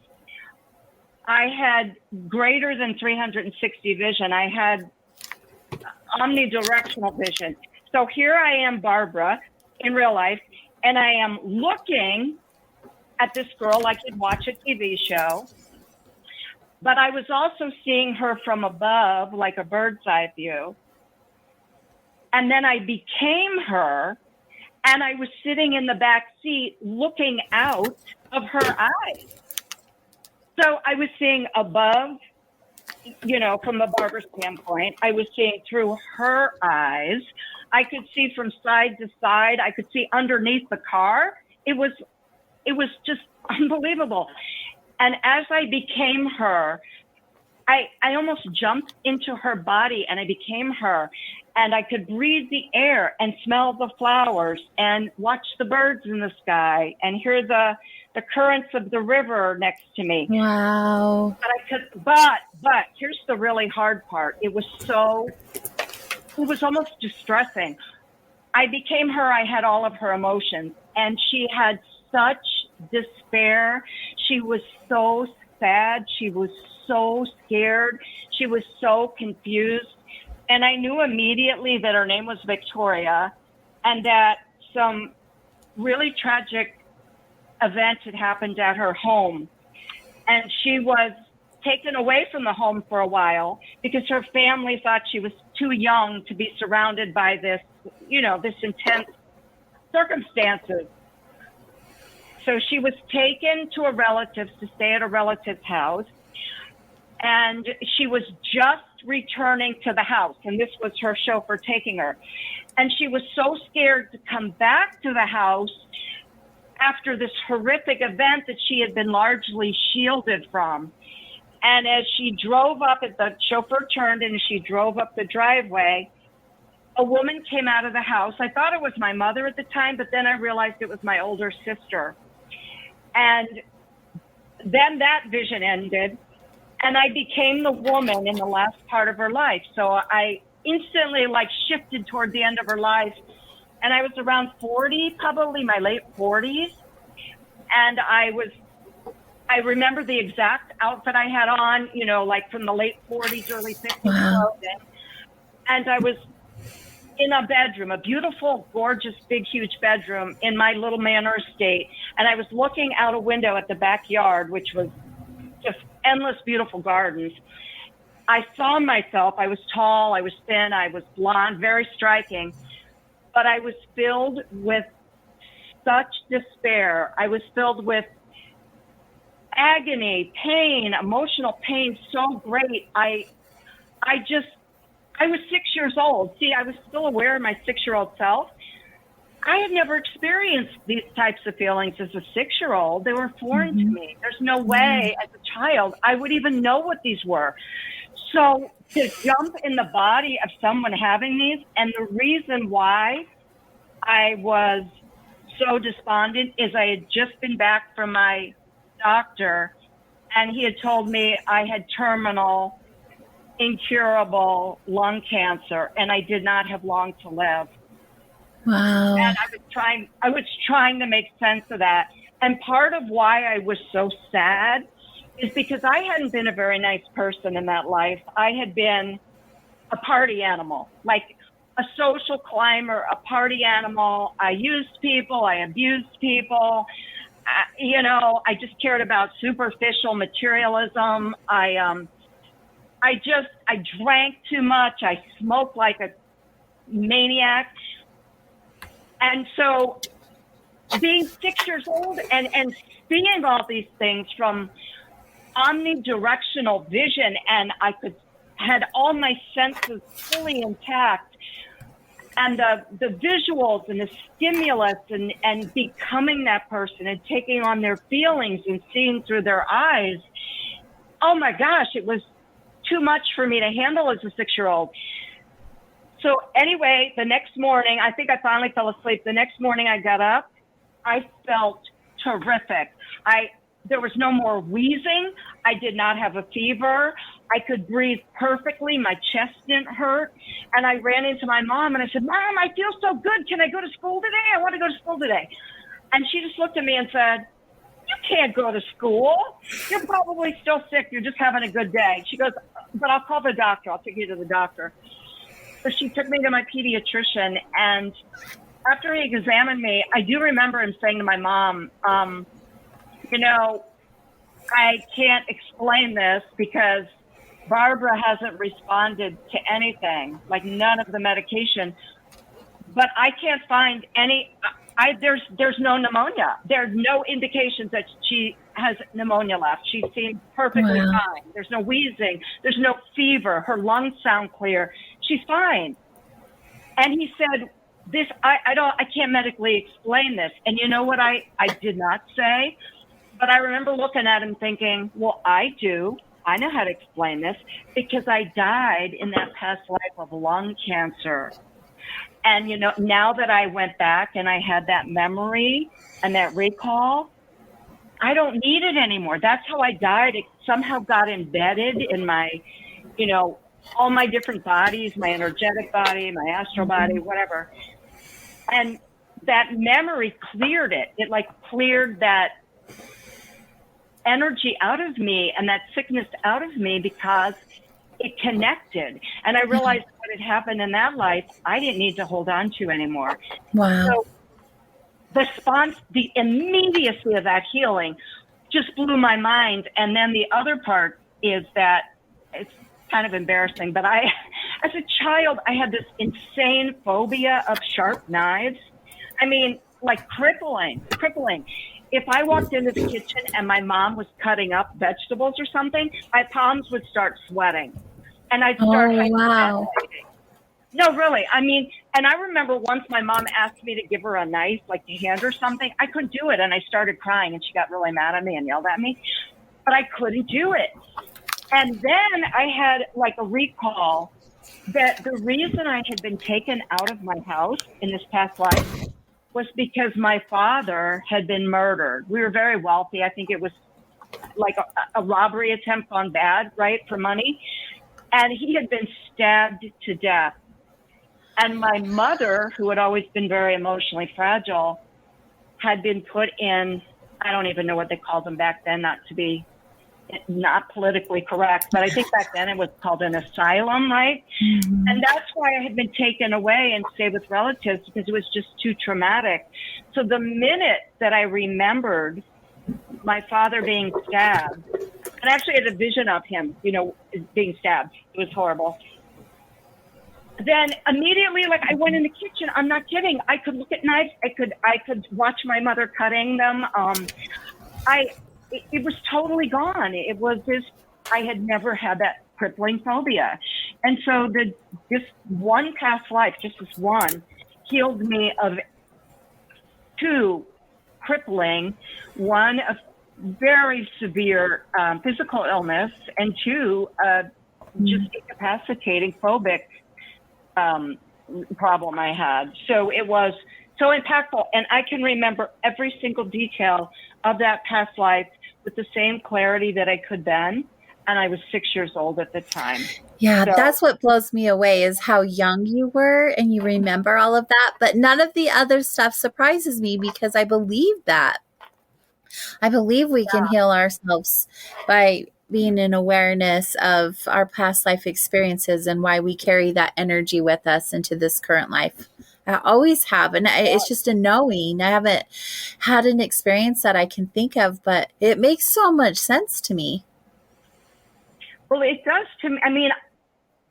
I had greater than 360 vision. I had omnidirectional vision. So here I am, Barbara, in real life, and I am looking at this girl like you'd watch a TV show. But I was also seeing her from above, like a bird's eye view. And then I became her, and I was sitting in the back seat looking out of her eyes. So I was seeing above, from the Barbara standpoint. I was seeing through her eyes. I could see from side to side. I could see underneath the car. It was just unbelievable. And as I became her, I almost jumped into her body, and I became her. and I could breathe the air and smell the flowers and watch the birds in the sky and hear the currents of the river next to me. Wow. But here's the really hard part. It was almost distressing. I became her. I had all of her emotions, and she had such despair. She was so sad. She was so scared. She was so confused. And I knew immediately that her name was Victoria and that some really tragic event had happened at her home. And she was taken away from the home for a while because her family thought she was too young to be surrounded by this, this intense circumstances. So she was taken to to stay at a relative's house. And she was just returning to the house, and this was her chauffeur taking her. And she was so scared to come back to the house after this horrific event that she had been largely shielded from. And as she drove up, the chauffeur turned and she drove up the driveway, a woman came out of the house. I thought it was my mother at the time, but then I realized it was my older sister. And then that vision ended. And I became the woman in the last part of her life. So I instantly shifted toward the end of her life. And I was around 40, probably my late 40s. And I remember the exact outfit I had on, from the late 40s, early 50s clothing. And I was in a bedroom, a beautiful, gorgeous, big, huge bedroom in my little manor estate. And I was looking out a window at the backyard, which was just endless beautiful gardens. I saw myself. I was tall, I was thin, I was blonde, very striking, but I was filled with such despair. I was filled with agony, pain, emotional pain, so great. I was 6 years old. See, I was still aware of my 6-year-old self. I had never experienced these types of feelings as a 6-year-old. They were foreign to me. There's no way as a child I would even know what these were. So to jump in the body of someone having these, and the reason why I was so despondent is I had just been back from my doctor, and he had told me I had terminal, incurable lung cancer, and I did not have long to live. Wow. And I was trying to make sense of that. And part of why I was so sad is because I hadn't been a very nice person in that life. I had been a party animal, like a social climber, a party animal. I used people, I abused people. I just cared about superficial materialism. I drank too much. I smoked like a maniac. And so being 6 years old and seeing all these things from omnidirectional vision, and I had all my senses fully intact, and the visuals and the stimulus and becoming that person and taking on their feelings and seeing through their eyes. Oh my gosh, it was too much for me to handle as a 6-year-old. So anyway, the next morning, I think I finally fell asleep. The next morning I got up, I felt terrific. There was no more wheezing. I did not have a fever. I could breathe perfectly. My chest didn't hurt. And I ran into my mom and I said, Mom, I feel so good. Can I go to school today? I want to go to school today. And she just looked at me and said, you can't go to school. You're probably still sick. You're just having a good day. She goes, but I'll call the doctor. I'll take you to the doctor. So she took me to my pediatrician, and after he examined me, I do remember him saying to my mom, I can't explain this because Barbara hasn't responded to anything, like none of the medication, but I can't find any, there's no pneumonia. There's no indications that she has pneumonia left. She seems perfectly fine. There's no wheezing. There's no fever. Her lungs sound clear. She's fine. And he said, I can't medically explain this. And you know what I did not say? But I remember looking at him thinking, well, I do. I know how to explain this because I died in that past life of lung cancer. And, you know, now that I went back and I had that memory and that recall, I don't need it anymore. That's how I died. It somehow got embedded in my, you know, all my different bodies, my energetic body, my astral body, whatever. And that memory cleared it. It like cleared that energy out of me and that sickness out of me because it connected. And I realized what had happened in that life, I didn't need to hold on to anymore. Wow. So the immediacy of that healing just blew my mind. And then the other part is that it's kind of embarrassing, but as a child, I had this insane phobia of sharp knives. I mean, like crippling. If I walked into the kitchen and my mom was cutting up vegetables or something, my palms would start sweating. And I'd start wow. No, really. I mean, and I remember once my mom asked me to give her a knife, like to hand her something. I couldn't do it. And I started crying and she got really mad at me and yelled at me. But I couldn't do it. And then I had like a recall that the reason I had been taken out of my house in this past life was because my father had been murdered. We were very wealthy. I think it was like a robbery attempt gone bad, right, for money. And he had been stabbed to death. And my mother, who had always been very emotionally fragile, had been put in, I don't even know what they called them back then, not politically correct, but I think back then it was called an asylum, right? Mm-hmm. And that's why I had been taken away and stayed with relatives because it was just too traumatic. So the minute that I remembered my father being stabbed, and I actually had a vision of him, you know, being stabbed. It was horrible. Then immediately, like I went in the kitchen. I'm not kidding. I could look at knives. I could watch my mother cutting them. It was totally gone. It was this, I had never had that crippling phobia. And so this one past life, just this one, healed me of two crippling, one of very severe physical illness, and two, just incapacitating phobic problem I had. So it was so impactful. And I can remember every single detail of that past life with the same clarity that I could then. And I was 6 years old at the time. Yeah, so, that's what blows me away is how young you were and you remember all of that. But none of the other stuff surprises me because I believe that. I believe we can heal ourselves by being in awareness of our past life experiences and why we carry that energy with us into this current life. I always have. And it's just a knowing. I haven't had an experience that I can think of, but it makes so much sense to me. Well, it does to me. I mean,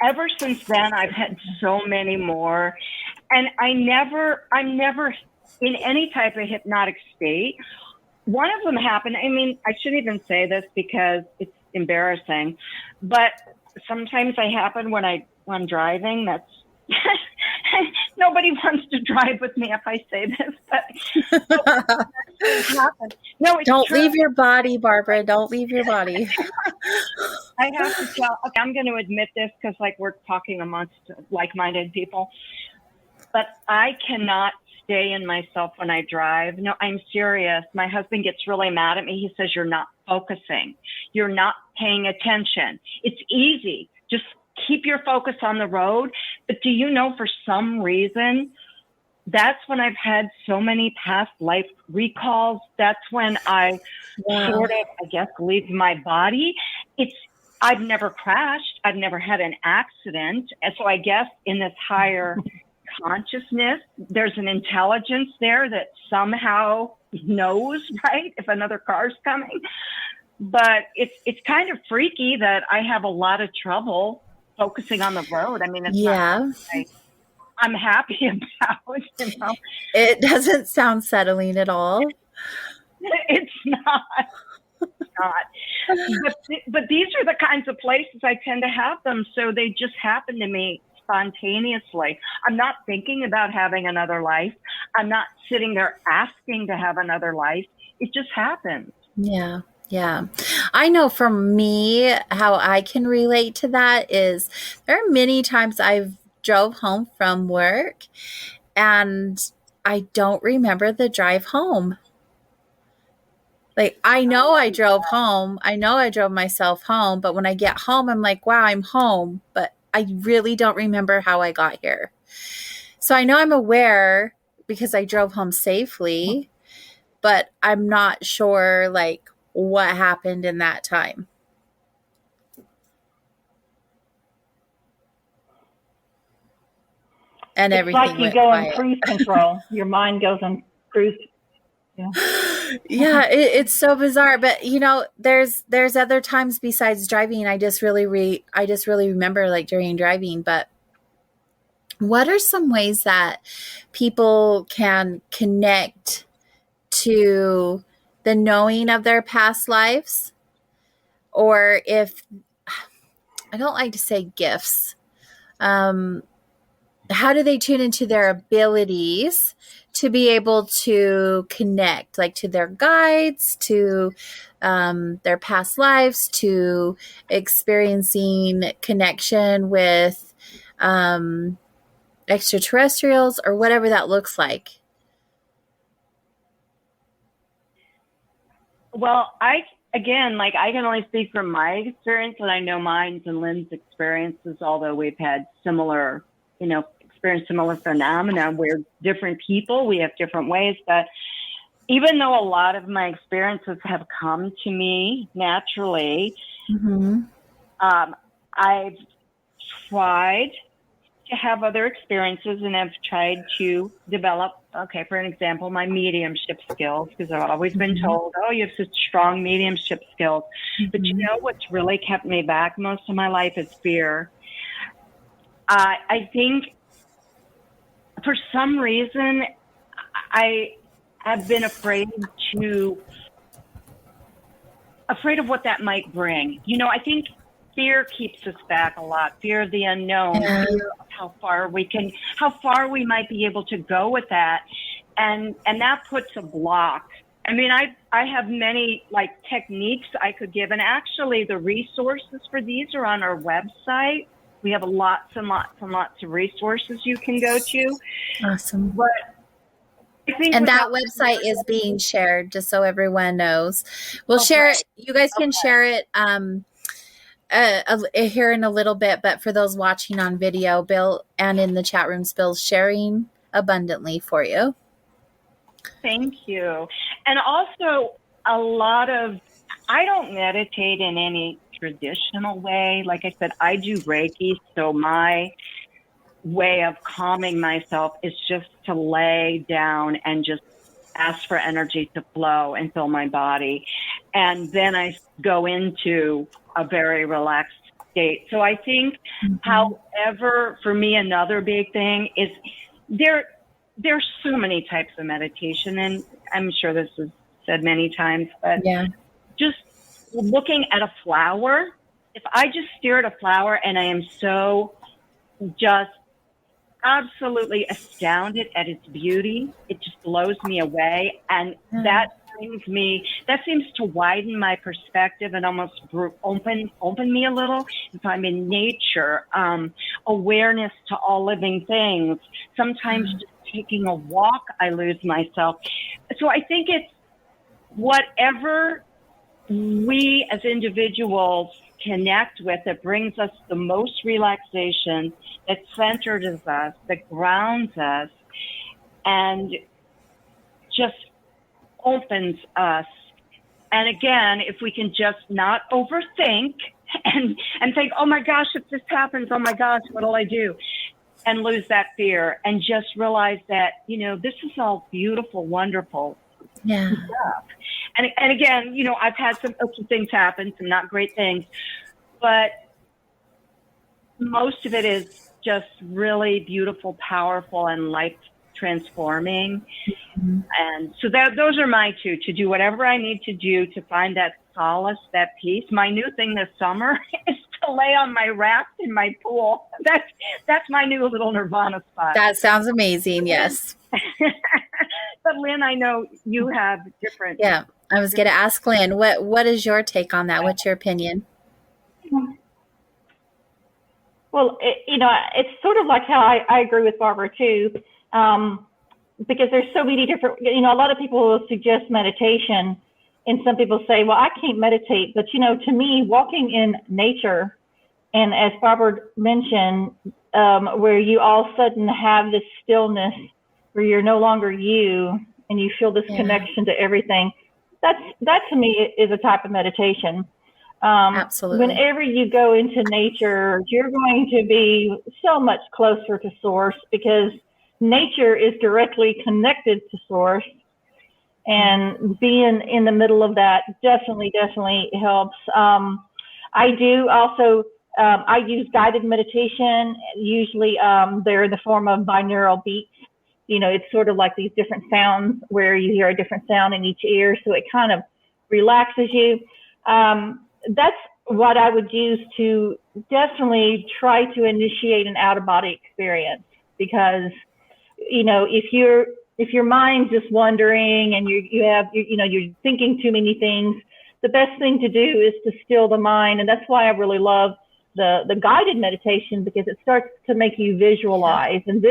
ever since then, I've had so many more. And I'm never in any type of hypnotic state. One of them happened. I mean, I shouldn't even say this because it's embarrassing, but sometimes they happen when I'm driving. That's nobody wants to drive with me if I say this, but no, it's don't true. Leave your body, Barbara. Don't leave your body. I have to tell. Okay, I'm going to admit this because, like, we're talking amongst like-minded people, but I cannot stay in myself when I drive. No, I'm serious. My husband gets really mad at me. He says, "You're not focusing. You're not paying attention. It's easy. Just keep your focus on the road." But do you know, for some reason, that's when I've had so many past life recalls. That's when I sort of, I guess, leave my body. I've never crashed. I've never had an accident. And so I guess in this higher consciousness, there's an intelligence there that somehow knows, right, if another car's coming. But it's kind of freaky that I have a lot of trouble focusing on the road. I mean, it's not I'm happy about, you know. It doesn't sound settling at all. It's not. It's not. But these are the kinds of places I tend to have them, so they just happen to me spontaneously. I'm not thinking about having another life. I'm not sitting there asking to have another life. It just happens. Yeah. Yeah. I know for me, how I can relate to that is there are many times I've drove home from work and I don't remember the drive home. Like, I know I drove home. I know I drove myself home, but when I get home, I'm like, wow, I'm home, but I really don't remember how I got here. So I know I'm aware because I drove home safely, but I'm not sure like what happened in that time. And It's everything like you went go in quiet. cruise control. Your mind goes in cruise. Yeah. Yeah, it's so bizarre. But there's other times besides driving. I just really remember like during driving. But what are some ways that people can connect to the knowing of their past lives? Or if I don't like to say gifts, how do they tune into their abilities to be able to connect, like to their guides, to their past lives, to experiencing connection with extraterrestrials, or whatever that looks like? Well, again, like I can only speak from my experience, and I know mine's and Lynn's experiences, although we've had similar, experienced similar phenomena. We're different people, we have different ways, but even though a lot of my experiences have come to me naturally, Mm-hmm. I've tried to have other experiences and have tried to develop, okay, for an example, my mediumship skills, because I've always been told, oh, you have such strong mediumship skills. But what's really kept me back most of my life is fear. I think for some reason, I have been afraid of what that might bring. I think fear keeps us back a lot. Fear of the unknown, fear of how far we might be able to go with that. And that puts a block. I mean, I have many like techniques I could give, and actually the resources for these are on our website. We have lots and lots and lots of resources you can go to. Awesome. But I think and that website is being shared, just so everyone knows. We'll share it. You guys can share it here in a little bit, but for those watching on video, Bill, and in the chat rooms, Bill's sharing abundantly for you. Thank you. And also I don't meditate in any traditional way. Like I said, I do Reiki, so my way of calming myself is just to lay down and just ask for energy to flow and fill my body. And then I go into a very relaxed state. So I think, however, for me, another big thing is there's so many types of meditation, and I'm sure this is said many times, but just looking at a flower, if I just stare at a flower and I am so just absolutely astounded at its beauty, it just blows me away. And that seems to widen my perspective and almost open me a little. If I'm in nature, awareness to all living things, sometimes just taking a walk, I lose myself. So I think it's whatever we as individuals connect with that brings us the most relaxation, that centers us, that grounds us, and just opens us. And again, if we can just not overthink and think, oh my gosh, if this happens, oh my gosh, what'll I do? And lose that fear and just realize that, this is all beautiful, wonderful stuff. And again, I've had some things happen, some not great things, but most of it is just really beautiful, powerful, and life transforming. And so those are my two, to do whatever I need to do to find that solace, that peace. My new thing this summer is to lay on my raft in my pool. That's my new little nirvana spot. That sounds amazing. Yes. But Lynn, I know you have different. Yeah. I was going to ask Lynn, what is your take on that? What's your opinion? Well, it's sort of like how I agree with Barbara too, because there's so many different, a lot of people will suggest meditation, and some people say, well, I can't meditate. But, to me, walking in nature, and as Barbara mentioned, where you all of a sudden have this stillness where you're no longer you and you feel this connection to everything, that to me is a type of meditation. Absolutely. Whenever you go into nature, you're going to be so much closer to source, because nature is directly connected to source, and being in the middle of that definitely helps. I do also, I use guided meditation. Usually they're in the form of binaural beats. It's sort of like these different sounds where you hear a different sound in each ear, so it kind of relaxes you. That's what I would use to definitely try to initiate an out-of-body experience, because, if your mind's just wandering and you're thinking too many things, the best thing to do is to still the mind. And that's why I really love the guided meditation, because it starts to make you visualize, and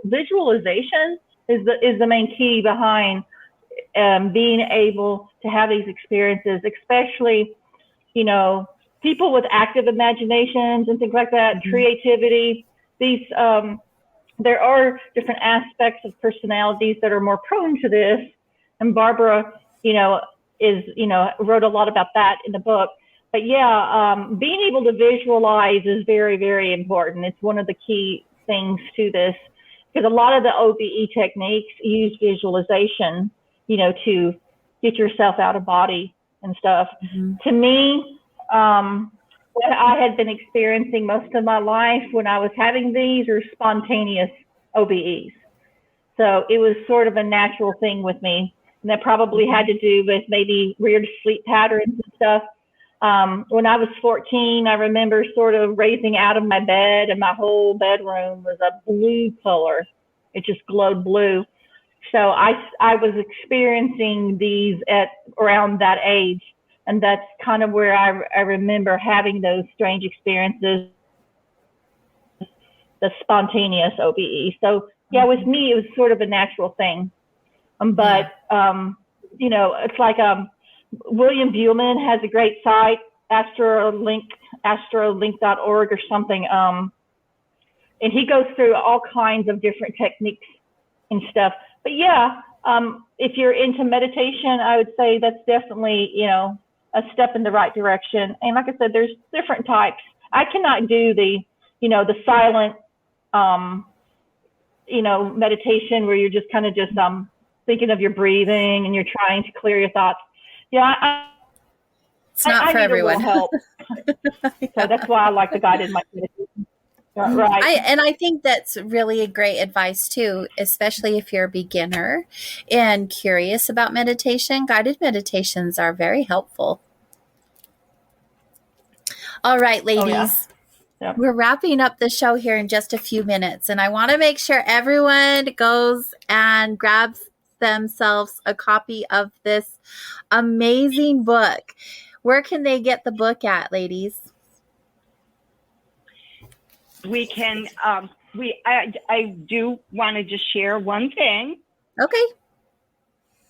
visualization is the main key behind being able to have these experiences, especially people with active imaginations and things like that, creativity. These there are different aspects of personalities that are more prone to this, and Barbara, wrote a lot about that in the book. But being able to visualize is very, very important. It's one of the key things to this, because a lot of the OBE techniques use visualization, to get yourself out of body and stuff. Mm-hmm. To me, what I had been experiencing most of my life when I was having these are spontaneous OBEs. So it was sort of a natural thing with me. And that probably had to do with maybe weird sleep patterns and stuff. When I was 14, I remember sort of raising out of my bed, and my whole bedroom was a blue color. It just glowed blue. So I was experiencing these at around that age. And that's kind of where I remember having those strange experiences, the spontaneous OBE. So, with me, it was sort of a natural thing. But, it's like William Buhlman has a great site, astrolink.org or something. And he goes through all kinds of different techniques and stuff. But, if you're into meditation, I would say that's definitely, a step in the right direction. And like I said, there's different types. I cannot do the silent, meditation where you're just kind of thinking of your breathing and you're trying to clear your thoughts. It's not for everyone. Help. So that's why I like the guided meditation. Right. I think that's really great advice too, especially if you're a beginner and curious about meditation. Guided meditations are very helpful. All right, ladies. Yep. We're wrapping up the show here in just a few minutes, and I want to make sure everyone goes and grabs themselves a copy of this amazing book. Where can they get the book at, ladies? We can, I do want to just share one thing. Okay.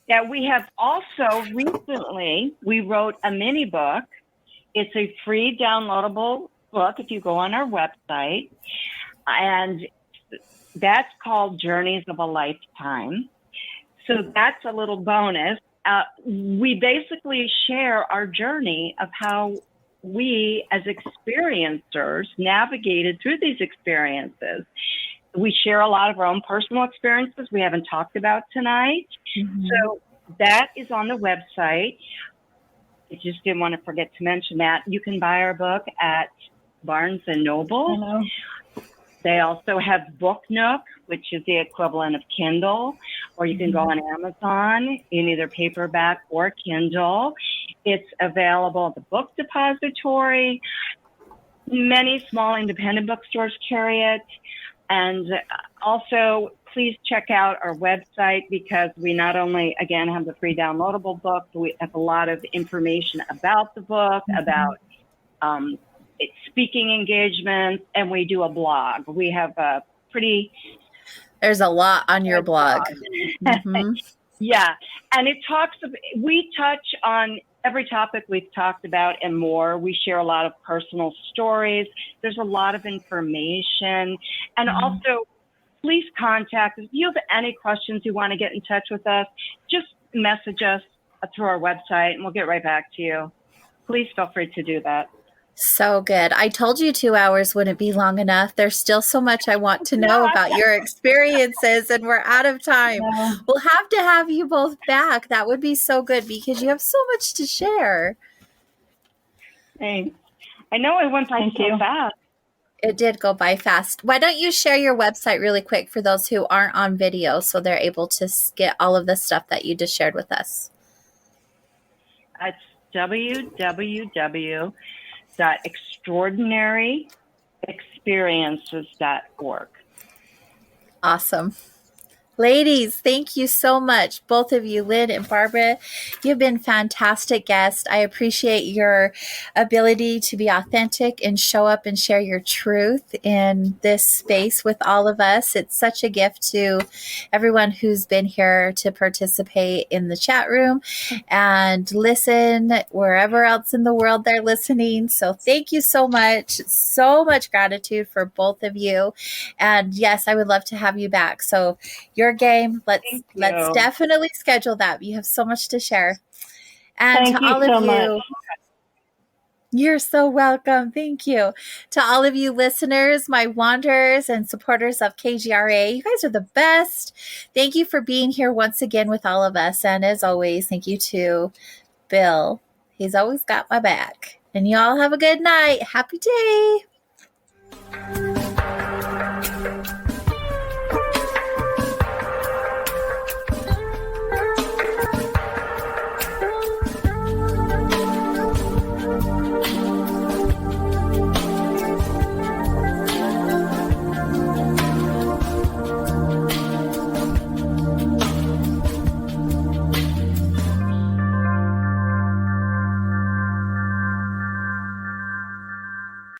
That we have also recently, we wrote a mini book. It's a free downloadable book if you go on our website. And that's called Journeys of a Lifetime. So that's a little bonus. We basically share our journey of how we as experiencers navigated through these experiences. We share a lot of our own personal experiences we haven't talked about tonight. Mm-hmm. So that is on the website. I just didn't want to forget to mention that. You can buy our book at Barnes & Noble. Hello. They also have Book Nook, which is the equivalent of Kindle, or you can go on Amazon in either paperback or Kindle. It's available at the Book Depository. Many small independent bookstores carry it. And also, please check out our website because we not only, again, have the free downloadable book, but we have a lot of information about the book, about speaking engagements, and we do a blog. We have a pretty... There's a lot on your blog. Mm-hmm. Yeah. And we touch on every topic we've talked about and more. We share a lot of personal stories. There's a lot of information. And also, please contact us. If you have any questions, you want to get in touch with us, just message us through our website and we'll get right back to you. Please feel free to do that. So good. I told you 2 hours wouldn't be long enough. There's still so much I want to know about your experiences, and we're out of time. Yeah. We'll have to have you both back. That would be so good because you have so much to share. Thanks. I know it went by so fast. It did go by fast. Why don't you share your website really quick for those who aren't on video so they're able to get all of the stuff that you just shared with us? It's www.extraordinaryexperiences.org. Awesome. Ladies, thank you so much. Both of you, Lynn and Barbara, you've been fantastic guests. I appreciate your ability to be authentic and show up and share your truth in this space with all of us. It's such a gift to everyone who's been here to participate in the chat room and listen wherever else in the world they're listening. So thank you so much. So much gratitude for both of you. And yes, I would love to have you back. So your game. Let's definitely schedule that. You have so much to share. And Thank to you all so of you, much. You're so welcome. Thank you. To all of you listeners, my wanderers and supporters of KGRA, you guys are the best. Thank you for being here once again with all of us. And as always, thank you to Bill. He's always got my back. And you all have a good night. Happy day.